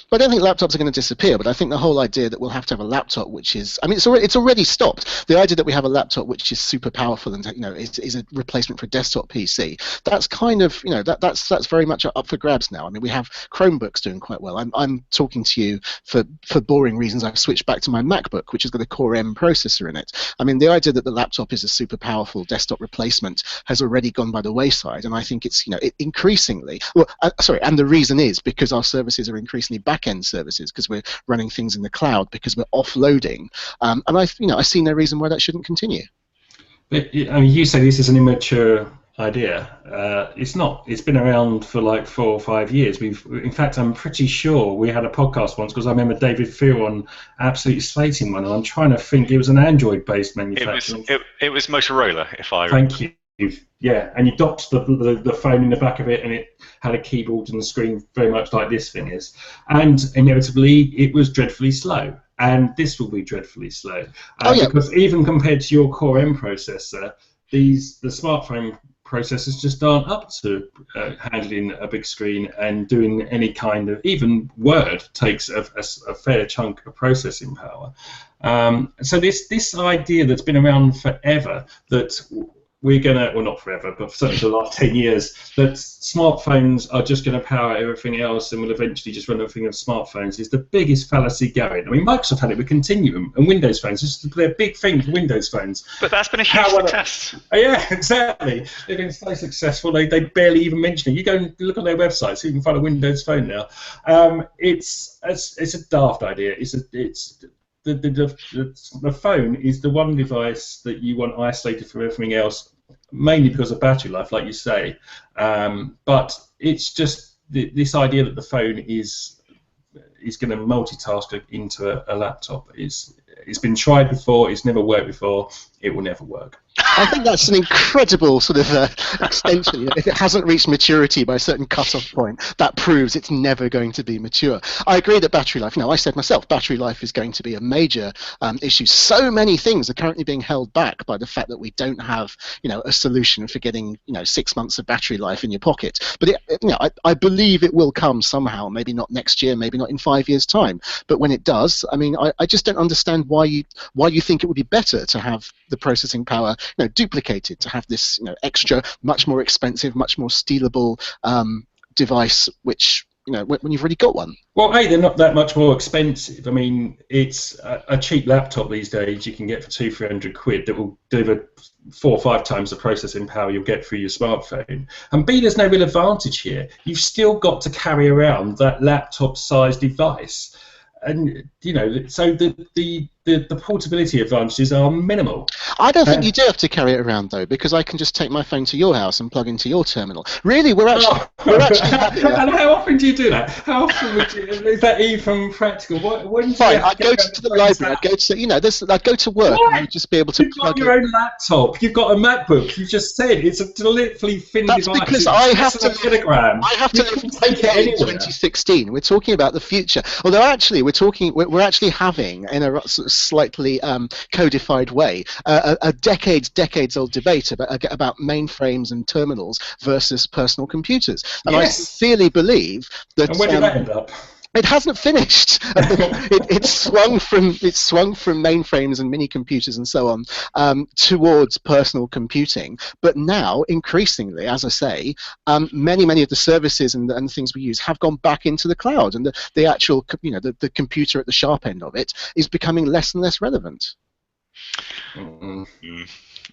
But I don't think laptops are going to disappear, but I think the whole idea that we'll have to have a laptop which is, I mean, it's already stopped. The idea that we have a laptop which is super powerful and is a replacement for a desktop PC, that's kind of, that's very much up for grabs now. I mean, we have Chromebooks doing quite well. I'm talking to you for boring reasons. I've switched back to my MacBook, which has got a Core M processor in it. I mean, the idea that the laptop is a super powerful desktop replacement has already gone by the wayside, and I think it's, increasingly, and the reason is because our services are increasingly back-end services, because we're running things in the cloud, because we're offloading, and I see no reason why that shouldn't continue. But, I mean, you say this is an immature idea. It's not. It's been around for like 4 or 5 years. In fact, I'm pretty sure we had a podcast once, because I remember David Fearon absolutely slating one, and I'm trying to think. It was an Android-based manufacturer. It was Motorola, if I. Thank you. Yeah, and you docked the phone in the back of it, and it had a keyboard and the screen very much like this thing is. And inevitably, it was dreadfully slow. And this will be dreadfully slow. Because even compared to your Core M processor, the smartphone processors just aren't up to handling a big screen and doing any kind of, even Word takes a fair chunk of processing power. So this idea that's been around forever, that we're going to, well, not forever, but certainly for the last 10 years, that smartphones are just going to power everything else and will eventually just run everything on smartphones, is the biggest fallacy going. I mean, Microsoft had it with Continuum and Windows phones. This is their big thing for Windows phones. But that's been a huge success. Yeah, exactly. They've been so successful, they barely even mention it. You go and look on their website, so you can find a Windows phone now. It's a daft idea. The phone is the one device that you want isolated from everything else, mainly because of battery life, like you say. But it's just this idea that the phone is is going to multitask into a laptop. It's been tried before. It's never worked before. It will never work. I think that's an incredible sort of extension. If it hasn't reached maturity by a certain cut-off point, that proves it's never going to be mature. I agree that battery life, I said myself, battery life is going to be a major issue. So many things are currently being held back by the fact that we don't have, a solution for getting, 6 months of battery life in your pocket. But I believe it will come somehow. Maybe not next year, maybe not in 5 years' time. But when it does, I just don't understand why you think it would be better to have the processing power duplicated, to have this extra, much more expensive, much more stealable device, which when you've already got one. Well, they're not that much more expensive. I mean, it's a cheap laptop these days you can get for £200-300 that will deliver 4 or 5 times the processing power you'll get through your smartphone. And B, there's no real advantage here. You've still got to carry around that laptop-sized device. And so the portability advantages are minimal. I don't think you do have to carry it around though, because I can just take my phone to your house and plug into your terminal. Really, we're actually. And how often do you do that? How often is that even practical? Fine, I'd go to the library. I'd go to I'd go to work. And I'd just be able to. You've got your own laptop. You've got a MacBook. You just said it's a deliberately thin device. That's because I have to take it anywhere. 2016. We're talking about the future. Although actually, we're actually having in a sort of slightly codified way a decades-old debate about mainframes and terminals versus personal computers. And I sincerely believe that. And where did that end up? It hasn't finished. It swung from mainframes and mini computers and so on towards personal computing. But now, increasingly, as I say, many of the services and the things we use have gone back into the cloud, and the actual the computer at the sharp end of it is becoming less and less relevant.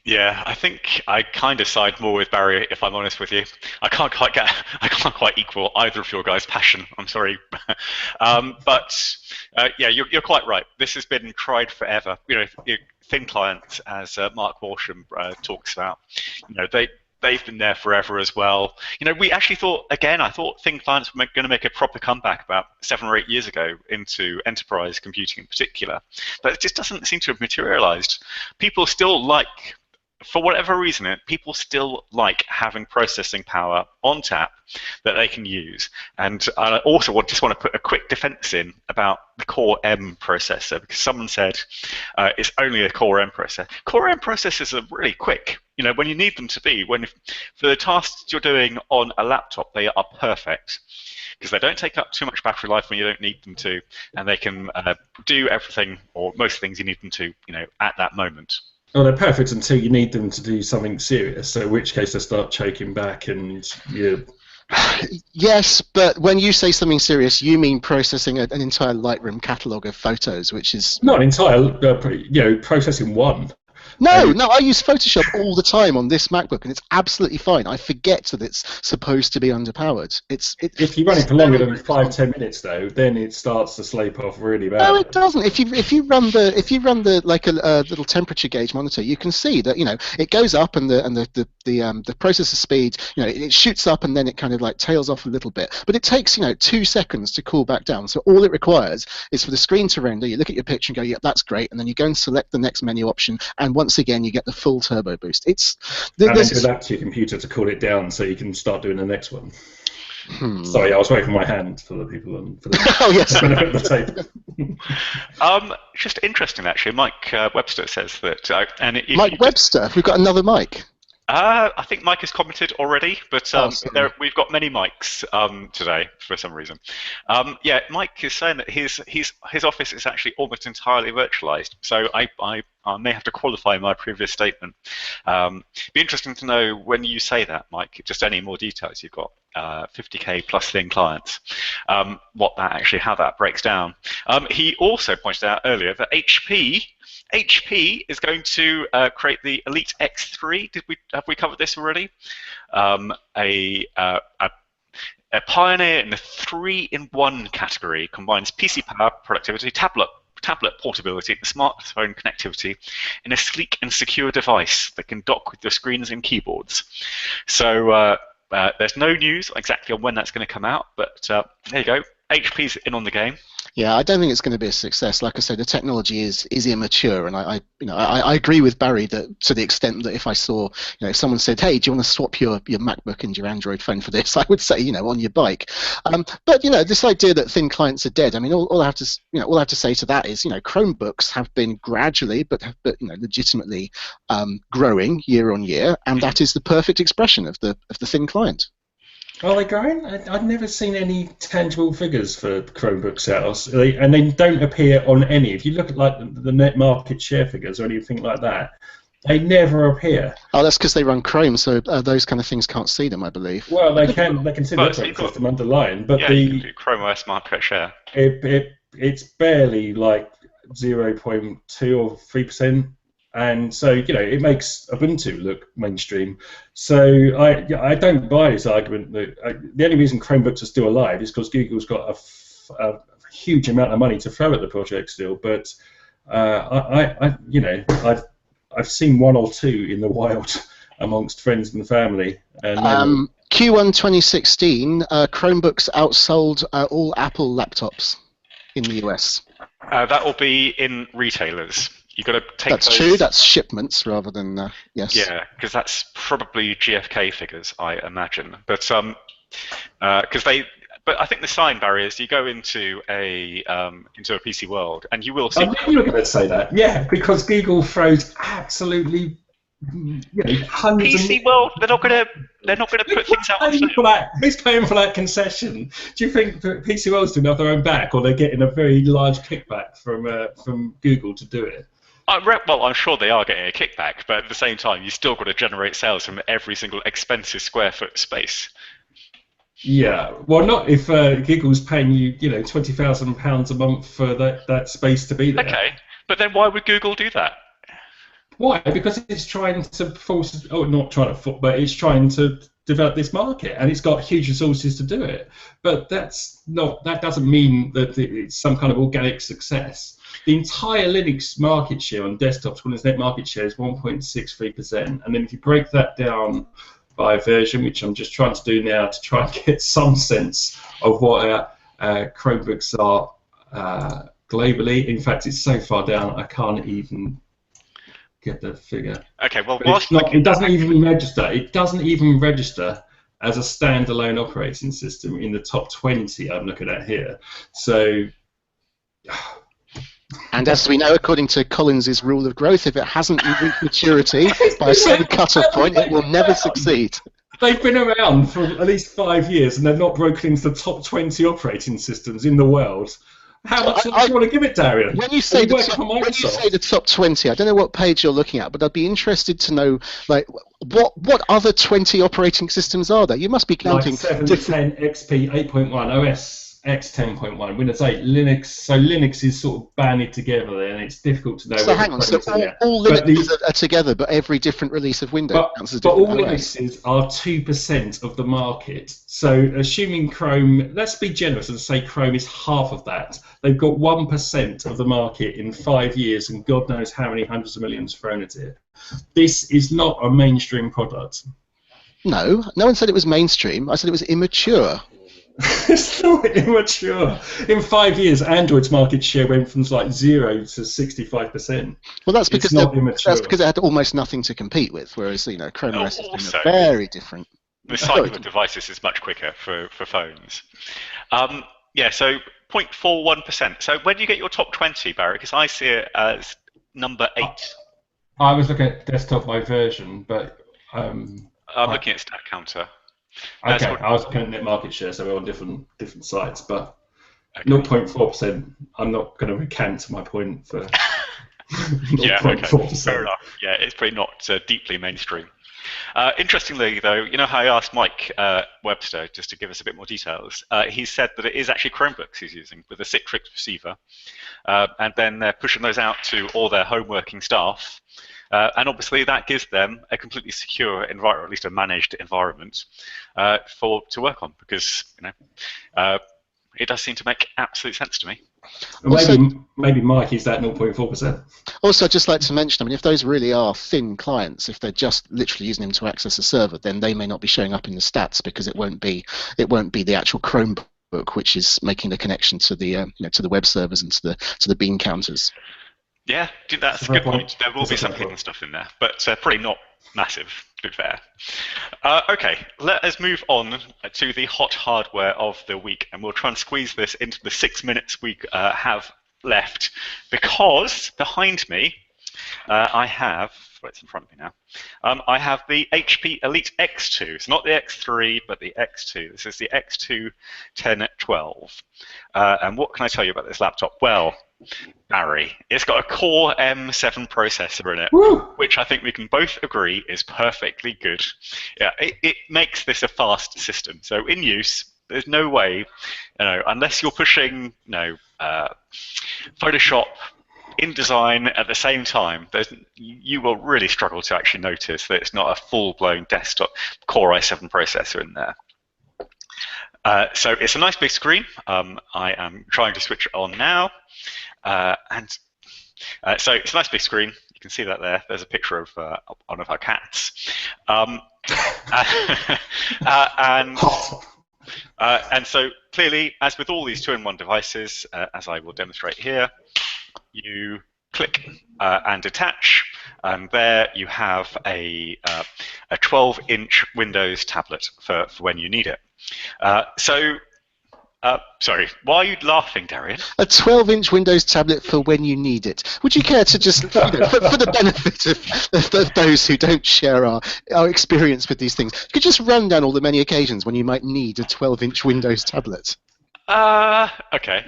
Yeah, I think I kind of side more with Barry, if I'm honest with you. I can't quite equal either of your guys' passion. I'm sorry, but yeah, you're quite right. This has been tried forever. Thin clients, as Mark Walsham talks about. They've been there forever as well. We actually I thought thin clients were going to make a proper comeback about 7 or 8 years ago into enterprise computing in particular, but it just doesn't seem to have materialized. People still like, for whatever reason, people still like having processing power on tap that they can use. And I also just want to put a quick defense in about the Core M processor, because someone said it's only a Core M processor. Core M processors are really quick. When you need them to be. For the tasks you're doing on a laptop, they are perfect, because they don't take up too much battery life when you don't need them to, and they can do everything or most things you need them to, at that moment. Well, they're perfect until you need them to do something serious, so in which case they start choking back and you. Yes, but when you say something serious, you mean processing an entire Lightroom catalogue of photos, which is not entire, processing one. No, I use Photoshop all the time on this MacBook, and it's absolutely fine. I forget that it's supposed to be underpowered. If you run it for longer than 5-10 minutes, though, then it starts to slope off really bad. No, it doesn't. If you run the like a little temperature gauge monitor, you can see that it goes up, and the processor speed, it shoots up, and then it kind of like tails off a little bit. But it takes 2 seconds to cool back down. So all it requires is for the screen to render. You look at your picture and go, "Yep, that's great," and then you go and select the next menu option, and once again you get the full turbo boost. And then go back to your computer to cool it down so you can start doing the next one. Sorry, I was waving my hand for the people for the oh yes. benefit of the tape. Just interesting, actually. Mike Webster says that. Mike Webster, we've got another Mike. I think Mike has commented already, but we've got many mics today for some reason. Yeah, Mike is saying that his office is actually almost entirely virtualized. So I may have to qualify my previous statement. Be interesting to know when you say that, Mike. Just any more details you've got. 50K plus thin clients. How that breaks down. He also pointed out earlier that HP is going to create the Elite X3. Have we covered this already? A pioneer in the 3-in-1 category, combines PC power, productivity, tablet portability, and smartphone connectivity in a sleek and secure device that can dock with your screens and keyboards. So there's no news exactly on when that's going to come out, but there you go. HP's in on the game. Yeah, I don't think it's going to be a success. Like I said, the technology is immature, and I agree with Barry that to the extent that if I saw, if someone said, "Hey, do you want to swap your MacBook and your Android phone for this?" I would say, on your bike. But this idea that thin clients are dead. I mean, all I have to all I have to say to that is, Chromebooks have been gradually, but legitimately growing year on year, and that is the perfect expression of the thin client. Are they growing? I've never seen any tangible figures for Chromebook sales, and they don't appear on any. If you look at like the net market share figures or anything like that, they never appear. Oh, that's because they run Chrome, so those kind of things can't see them, I believe. Well, they can see the operating system underlying, but you can do Chrome OS market share. It's barely like 0.2 or 3%. And so, it makes Ubuntu look mainstream. So I don't buy this argument that the only reason Chromebooks are still alive is because Google's got a huge amount of money to throw at the project still. But I've seen one or two in the wild amongst friends and family. And Q1 2016, Chromebooks outsold all Apple laptops in the US. That will be in retailers. You've got to take That's true. That's shipments rather than yes. Yeah, because that's probably GfK figures, I imagine. But because but I think the sign barrier is you go into a PC world and you will see. I knew you were going to say that. Yeah, because Google throws absolutely hundreds PC world. They're not going to put things out. Who's paying for that concession? Do you think that PC World's doing off their own back, or they're getting a very large kickback from Google to do it? Well, I'm sure they are getting a kickback, but at the same time, you still got to generate sales from every single expensive square foot space. Yeah, well, not if Google's paying you, £20,000 a month for that space to be there. Okay, but then why would Google do that? Why? Because it's trying to force, not trying to, but it's trying to develop this market, and it's got huge resources to do it. But that doesn't mean that it's some kind of organic success. The entire Linux market share on desktops, when its net market share is 1.63%, and then if you break that down by version, which I'm just trying to do now to try and get some sense of what Chromebooks are globally. In fact, it's so far down I can't even get the figure. Okay, well, it doesn't even register. It doesn't even register as a standalone operating system in the top 20 I'm looking at here. So. And as we know, according to Collins' rule of growth, if it hasn't reached maturity by a certain cut-off point, it will never succeed. They've been around for at least 5 years, and they've not broken into the top 20 operating systems in the world. How much do you want to give it, Darian? When you say the top 20, I don't know what page you're looking at, but I'd be interested to know, what other 20 operating systems are there? You must be counting. Like 7, 10, XP, 8.1, OS X 10.1, Windows 8, Linux. So Linux is sort of banded together there, and it's difficult to know. So hang on, so all Linuxes are together, but every different release of Windows counts as different. But all Linuxes are 2% of the market. So assuming Chrome, let's be generous and say Chrome is half of that. They've got 1% of the market in 5 years, and God knows how many hundreds of millions thrown at it. This is not a mainstream product. No one said it was mainstream. I said it was immature. It's still immature. In 5 years, Android's market share went from 0 to 65%. Well, that's because it had almost nothing to compete with, whereas Chrome OS has been very different. The cycle of devices is much quicker for phones. Yeah, so 0.41%. So where do you get your top 20, Barry? Because I see it as number 8. I was looking at desktop by version, but I'm looking at Stat Counter. Okay, I was looking at net market share, so we're on different sites, but 0.4%. I'm not going to recant my point for 0.4%. Fair enough. Yeah, it's probably not deeply mainstream. Interestingly, though, how I asked Mike Webster just to give us a bit more details. He said that it is actually Chromebooks he's using with a Citrix receiver, and then they're pushing those out to all their home working staff. And obviously that gives them a completely secure environment, or at least a managed environment, to work on, because it does seem to make absolute sense to me. Maybe Mike is that 0.4%. Also, I'd just like to mention, if those really are thin clients, if they're just literally using them to access a server, then they may not be showing up in the stats because it won't be the actual Chromebook which is making the connection to the to the web servers and to the bean counters. Yeah, that's a good point. There will be some hidden stuff in there, but probably not massive, to be fair. Okay, let us move on to the hot hardware of the week, and we'll try and squeeze this into the 6 minutes we have left, because behind me I have, well, it's in front of me now, I have the HP Elite X2. So not the X3, but the X2. This is the X2 1012. And what can I tell you about this laptop? Well, Barry, it's got a Core M7 processor in it, which I think we can both agree is perfectly good. Yeah, it makes this a fast system. So in use, there's no way, unless you're pushing, Photoshop, InDesign at the same time, you will really struggle to actually notice that it's not a full-blown desktop Core i7 processor in there. So it's a nice big screen. I am trying to switch it on now. So it's a nice big screen. You can see that there. There's a picture of one of our cats. And so clearly, as with all these two-in-one devices, as I will demonstrate here, you click and attach, and there you have a 12-inch Windows tablet for when you need it. Sorry, why are you laughing, Darian? A 12-inch Windows tablet for when you need it. Would you care to just, for the benefit of those who don't share our experience with these things, could you just run down all the many occasions when you might need a 12-inch Windows tablet? Okay.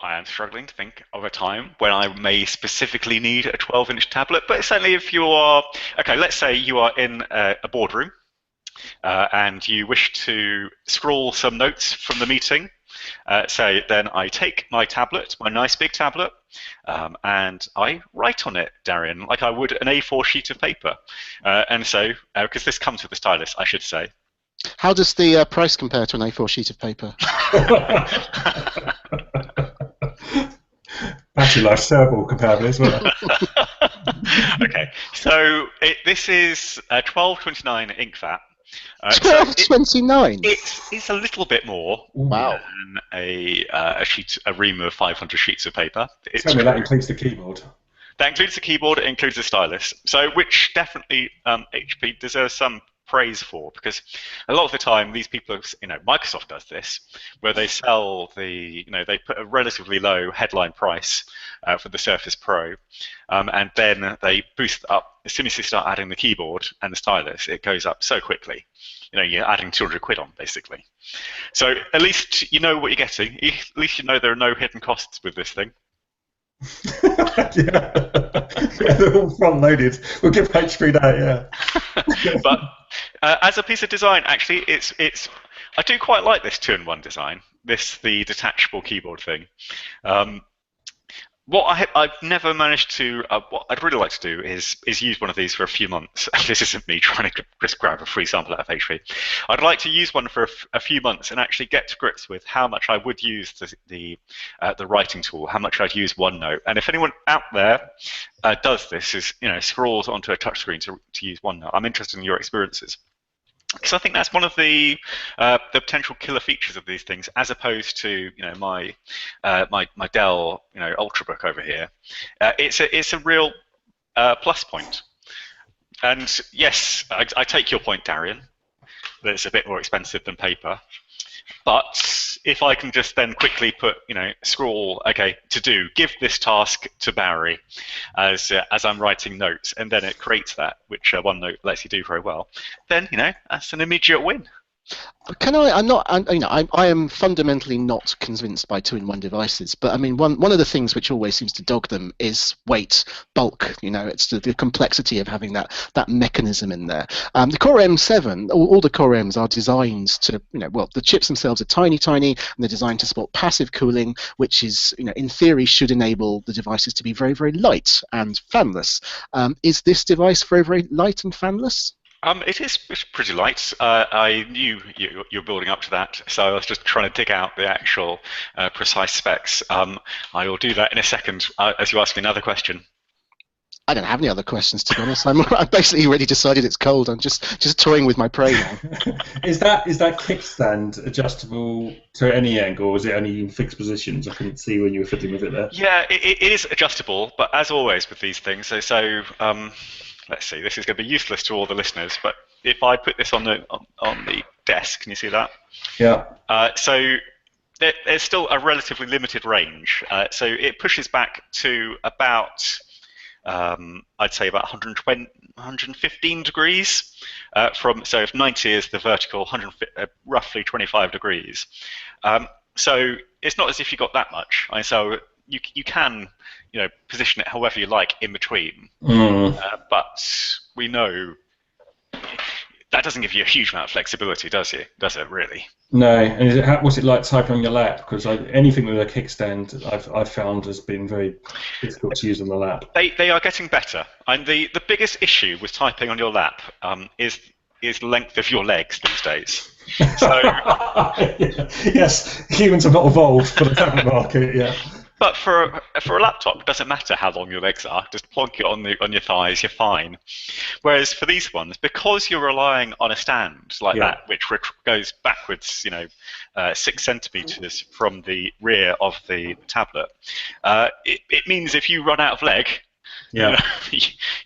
I am struggling to think of a time when I may specifically need a 12-inch tablet, but certainly if you are, okay, let's say you are in a boardroom and you wish to scroll some notes from the meeting, then I take my tablet, my nice big tablet, and I write on it, Darian, like I would an A4 sheet of paper. And so, because this comes with a stylus, I should say. How does the price compare to an A4 sheet of paper? Battery life terrible comparably as well. Okay, so this is 1229 ink fat. 1229. It's a little bit more than a ream of 500 sheets of paper. Tell me that includes the keyboard. That includes the keyboard. It includes the stylus. So, which definitely HP deserves some praise for, because a lot of the time these people, Microsoft does this, where they sell they put a relatively low headline price for the Surface Pro, and then they boost it up as soon as you start adding the keyboard and the stylus. It goes up so quickly. You're adding 200 quid on, basically. So at least you know what you're getting. At least you know there are no hidden costs with this thing. Yeah, they're all front loaded. We'll give HP that, yeah. But as a piece of design, actually, I do quite like this two-in-one design. The detachable keyboard thing. What I've never managed to, what I'd really like to do is use one of these for a few months. This isn't me trying to just grab a free sample out of HP. I'd like to use one for a few months and actually get to grips with how much I would use the writing tool, how much I'd use OneNote. And if anyone out there does this, scrolls onto a touchscreen to use OneNote, I'm interested in your experiences. Because I think that's one of the potential killer features of these things, as opposed to my Dell Ultrabook over here. It's a real plus point. And yes, I take your point, Darian, that it's a bit more expensive than paper. But if I can just then quickly put, scroll, okay, give this task to Barry as I'm writing notes, and then it creates that, which OneNote lets you do very well, then, that's an immediate win. Can I? I am fundamentally not convinced by two-in-one devices, but I mean, one of the things which always seems to dog them is weight, bulk. It's the complexity of having that mechanism in there. The Core M7, all the Core Ms are designed to, the chips themselves are tiny, and they're designed to support passive cooling, which is, in theory, should enable the devices to be very, very light and fanless. Is this device very, very light and fanless? It's pretty light. I knew you're building up to that, so I was just trying to dig out the actual precise specs. I will do that in a second as you ask me another question. I don't have any other questions, to be honest. I've basically already decided it's cold. I'm just toying with my prey now. Is that kickstand adjustable to any angle, or is it only in fixed positions? I couldn't see when you were fiddling with it there. Yeah, it is adjustable, but as always with these things, so let's see. This is going to be useless to all the listeners, but if I put this on the desk, can you see that? Yeah. So there's still a relatively limited range. So it pushes back to about, I'd say about 120, 115 degrees. So if 90 is the vertical, roughly 25 degrees. So it's not as if you got that much. So you can position it however you like in between. But we know that doesn't give you a huge amount of flexibility, does it really? No. And what's it like typing on your lap? Because anything with a kickstand I've found has been very difficult to use on the lap. They are getting better. And the biggest issue with typing on your lap is the length of your legs these days. So yes, humans have not evolved for the tablet market. Yeah. But for a laptop, it doesn't matter how long your legs are. Just plonk it on your thighs, you're fine. Whereas for these ones, because you're relying on a stand like that, which goes backwards, 6 centimeters from the rear of the tablet, it means if you run out of leg,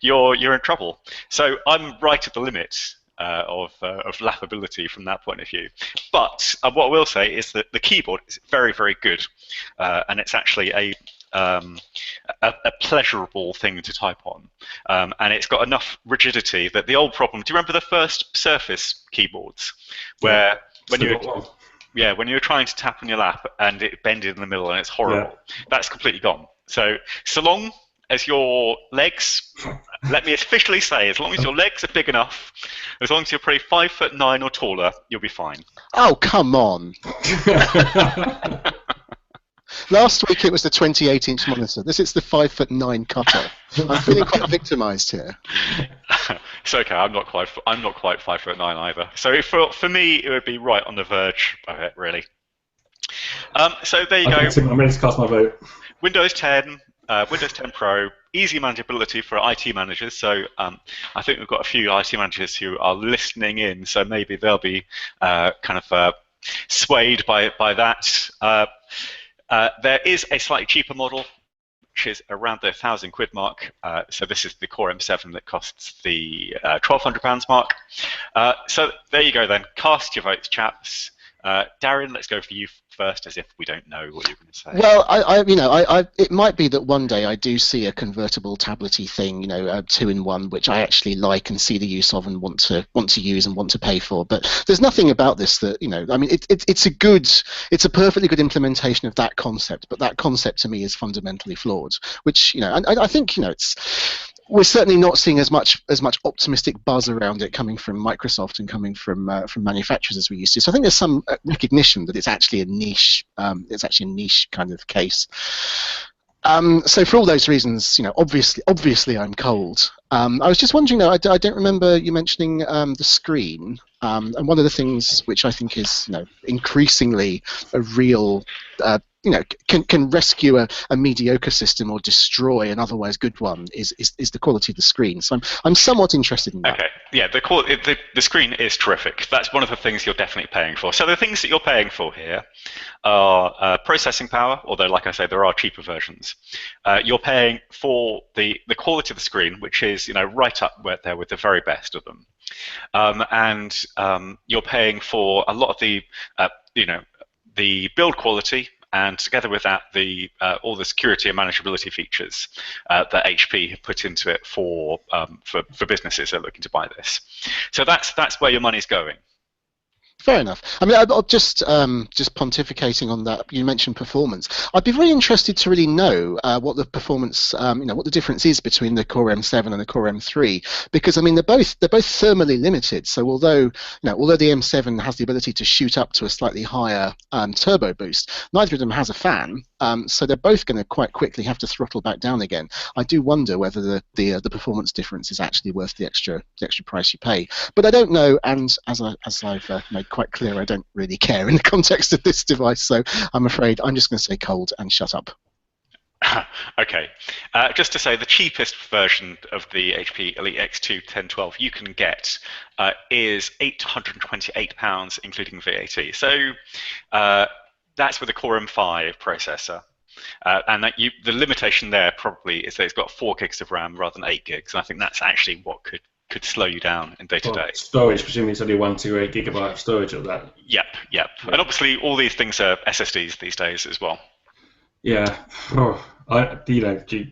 you're in trouble. So I'm right at the limit of lappability from that point of view. But what I will say is that the keyboard is very, very good, and it's actually a pleasurable thing to type on, and it's got enough rigidity that the old problem. Do you remember the first Surface keyboards, where when you were trying to tap on your lap and it bended in the middle and it's horrible? That's completely gone. So long as your legs, let me officially say, as long as your legs are big enough, as long as you're probably 5'9" or taller, you'll be fine. Oh, come on. Last week it was the 28-inch monitor. This is the 5'9" cutter. I'm feeling quite victimised here. It's okay. I'm not quite 5'9" either. So for me, it would be right on the verge of it, really. So there you go. I'm ready to cast my vote. Windows 10. Windows 10 Pro, easy manageability for IT managers. So I think we've got a few IT managers who are listening in, so maybe they'll be swayed by that. There is a slightly cheaper model, which is around the £1,000 mark. So this is the Core M7 that costs the £1,200 mark. So there you go then. Cast your votes, chaps. Darren, let's go for you first, as if we don't know what you're going to say. Well, it might be that one day I do see a convertible tablet-y thing, a 2-in-1, which I actually like and see the use of and want to use and want to pay for. But there's nothing about this that, it's a perfectly good implementation of that concept. But that concept to me is fundamentally flawed. Which, and I think, we're certainly not seeing as much optimistic buzz around it coming from Microsoft and coming from manufacturers as we used to. So I think there's some recognition that it's actually a niche. It's actually a niche kind of case. So for all those reasons, obviously I'm cold. I was just wondering, though, I don't remember you mentioning the screen. And one of the things which I think is, increasingly a real can rescue a mediocre system or destroy an otherwise good one is the quality of the screen. So I'm somewhat interested in that. Okay, yeah, the screen is terrific. That's one of the things you're definitely paying for. So the things that you're paying for here are processing power, although, like I say, there are cheaper versions. You're paying for the quality of the screen, which is right up there with the very best of them, and you're paying for a lot of the the build quality. And together with that, all the security and manageability features that HP have put into it for businesses that are looking to buy this. So that's where your money's going. Fair enough. I mean, I'm just pontificating on that. You mentioned performance. I'd be very interested to really know what the performance, what the difference is between the Core M7 and the Core M3, because I mean they're both thermally limited. So although the M7 has the ability to shoot up to a slightly higher turbo boost, neither of them has a fan. So they're both going to quite quickly have to throttle back down again. I do wonder whether the performance difference is actually worth the extra price you pay. But I don't know, and as I've made quite clear, I don't really care in the context of this device. So I'm afraid I'm just going to say cold and shut up. Okay, just to say, the cheapest version of the HP Elite X2 1012 you can get is £828, including VAT. So that's with a Core M5 processor. And the limitation there probably is that it's got 4 gigs of RAM rather than 8 gigs, and I think that's actually what could slow you down in day-to-day. Well, storage, presumably it's only 128 gigabyte of storage of that. Yep. Yeah. And obviously all these things are SSDs these days as well. Yeah.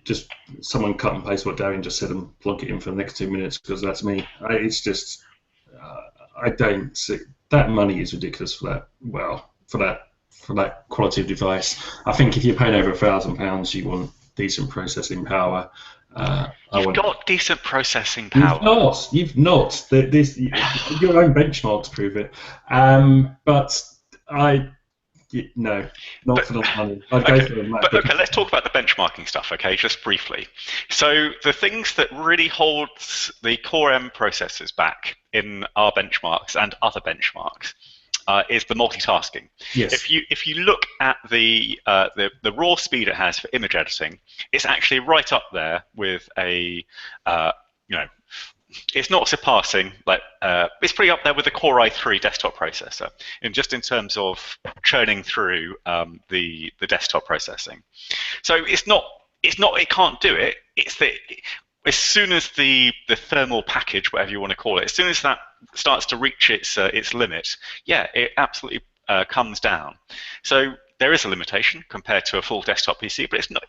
Just someone cut and paste what Darian just said and plug it in for the next 2 minutes, because that's me. It's just, I don't see, that money is ridiculous for that. Well, for that quality of device. I think if you're paying over £1,000, you want decent processing power. You've got decent processing power. You've not. Your own benchmarks prove it. But no, not for the money. I'd go for the MacBook. Okay, let's talk about the benchmarking stuff, okay, just briefly. So the things that really holds the Core M processors back in our benchmarks and other benchmarks is the multitasking. Yes. If you look at the raw speed it has for image editing, it's actually right up there with a it's not surpassing, but it's pretty up there with the Core i3 desktop processor, and just in terms of churning through the desktop processing. So it can't do it. It's that as soon as the thermal package, whatever you want to call it, as soon as that starts to reach its limit, yeah, it absolutely comes down. So there is a limitation compared to a full desktop PC, but it's not.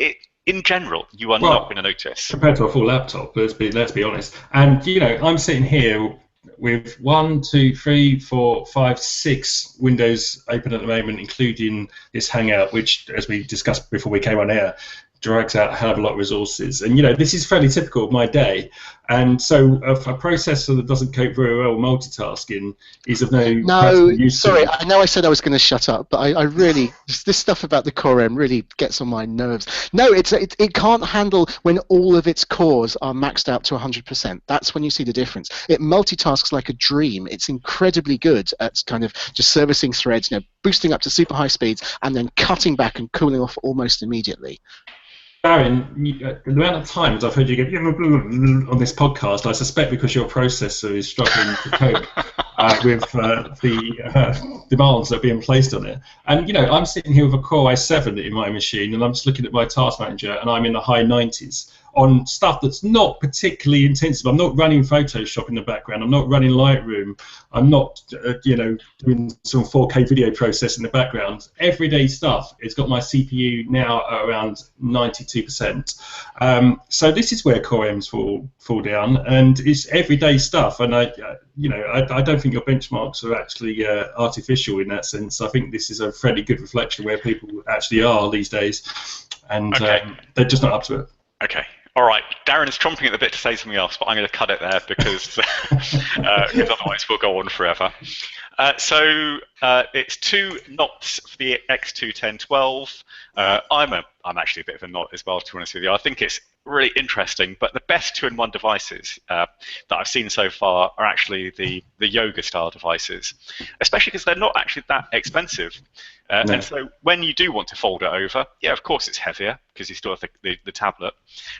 In general, you are not going to notice. Compared to a full laptop, let's be honest. And I'm sitting here with 1, 2, 3, 4, 5, 6 windows open at the moment, including this Hangout, which, as we discussed before we came on air, drags out a hell of a lot of resources. And this is fairly typical of my day. And so a processor that doesn't cope very well with multitasking is of no use. Sorry, I know I said I was going to shut up, but I really, this stuff about the Core M really gets on my nerves. No, it can't handle when all of its cores are maxed out to 100%. That's when you see the difference. It multitasks like a dream. It's incredibly good at kind of just servicing threads, boosting up to super high speeds and then cutting back and cooling off almost immediately. Darren, the amount of times I've heard you go on this podcast, I suspect because your processor is struggling to cope with the demands that are being placed on it. And I'm sitting here with a Core i7 in my machine, and I'm just looking at my task manager, and I'm in the high 90s on stuff that's not particularly intensive. I'm not running Photoshop in the background. I'm not running Lightroom. I'm not, doing some 4K video processing in the background. Everyday stuff. It's got my CPU now at around 92%. So this is where Core M's fall down, and it's everyday stuff. And I don't think your benchmarks are actually artificial in that sense. I think this is a fairly good reflection of where people actually are these days, and they're just not up to it. Okay. All right, Darren is chomping at the bit to say something else, but I'm going to cut it there because otherwise we'll go on forever. So it's 2 knots for the X2 1012. I'm actually a bit of a knot as well, to be honest with you. I think it's really interesting, but the best 2-in-1 devices that I've seen so far are actually the yoga style devices, especially because they're not actually that expensive. No. And so when you do want to fold it over, yeah, of course it's heavier because you still have the tablet,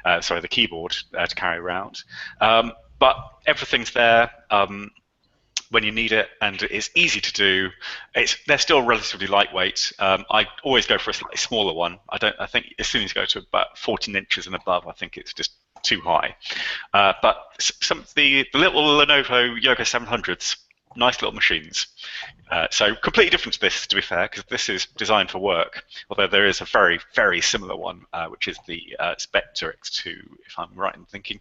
the keyboard to carry around. But everything's there when you need it, and it's easy to do. They're still relatively lightweight. I always go for a slightly smaller one. I think as soon as you go to about 14 inches and above, I think it's just too high. But some of the little Lenovo Yoga 700s, nice little machines. So completely different to this, to be fair, because this is designed for work, although there is a very, very similar one, which is the Spectre X2, if I'm right in thinking,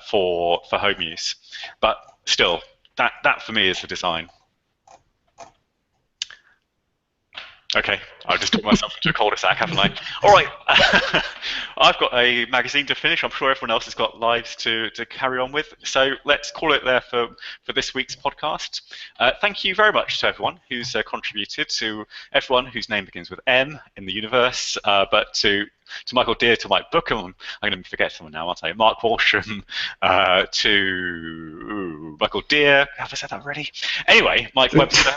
for home use. But still, that for me is the design. Okay, I just took myself into a cul-de-sac, haven't I? All right, I've got a magazine to finish. I'm sure everyone else has got lives to carry on with. So let's call it there for this week's podcast. Thank you very much to everyone who's contributed, to everyone whose name begins with M in the universe, but to Michael Deere, to Mike Bookham, I'm going to forget someone now, aren't I? Mark Walsham, to Michael Deere. Have I said that already? Anyway, Mike Webster,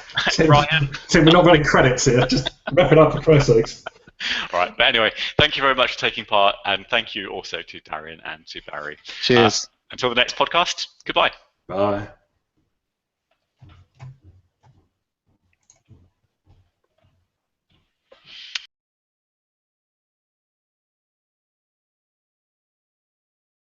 Brian. Tim, we're not running credits here. Just wrap it up for Christ's sakes. All right. But anyway, thank you very much for taking part, and thank you also to Darian and to Barry. Cheers. Until the next podcast, goodbye. Bye.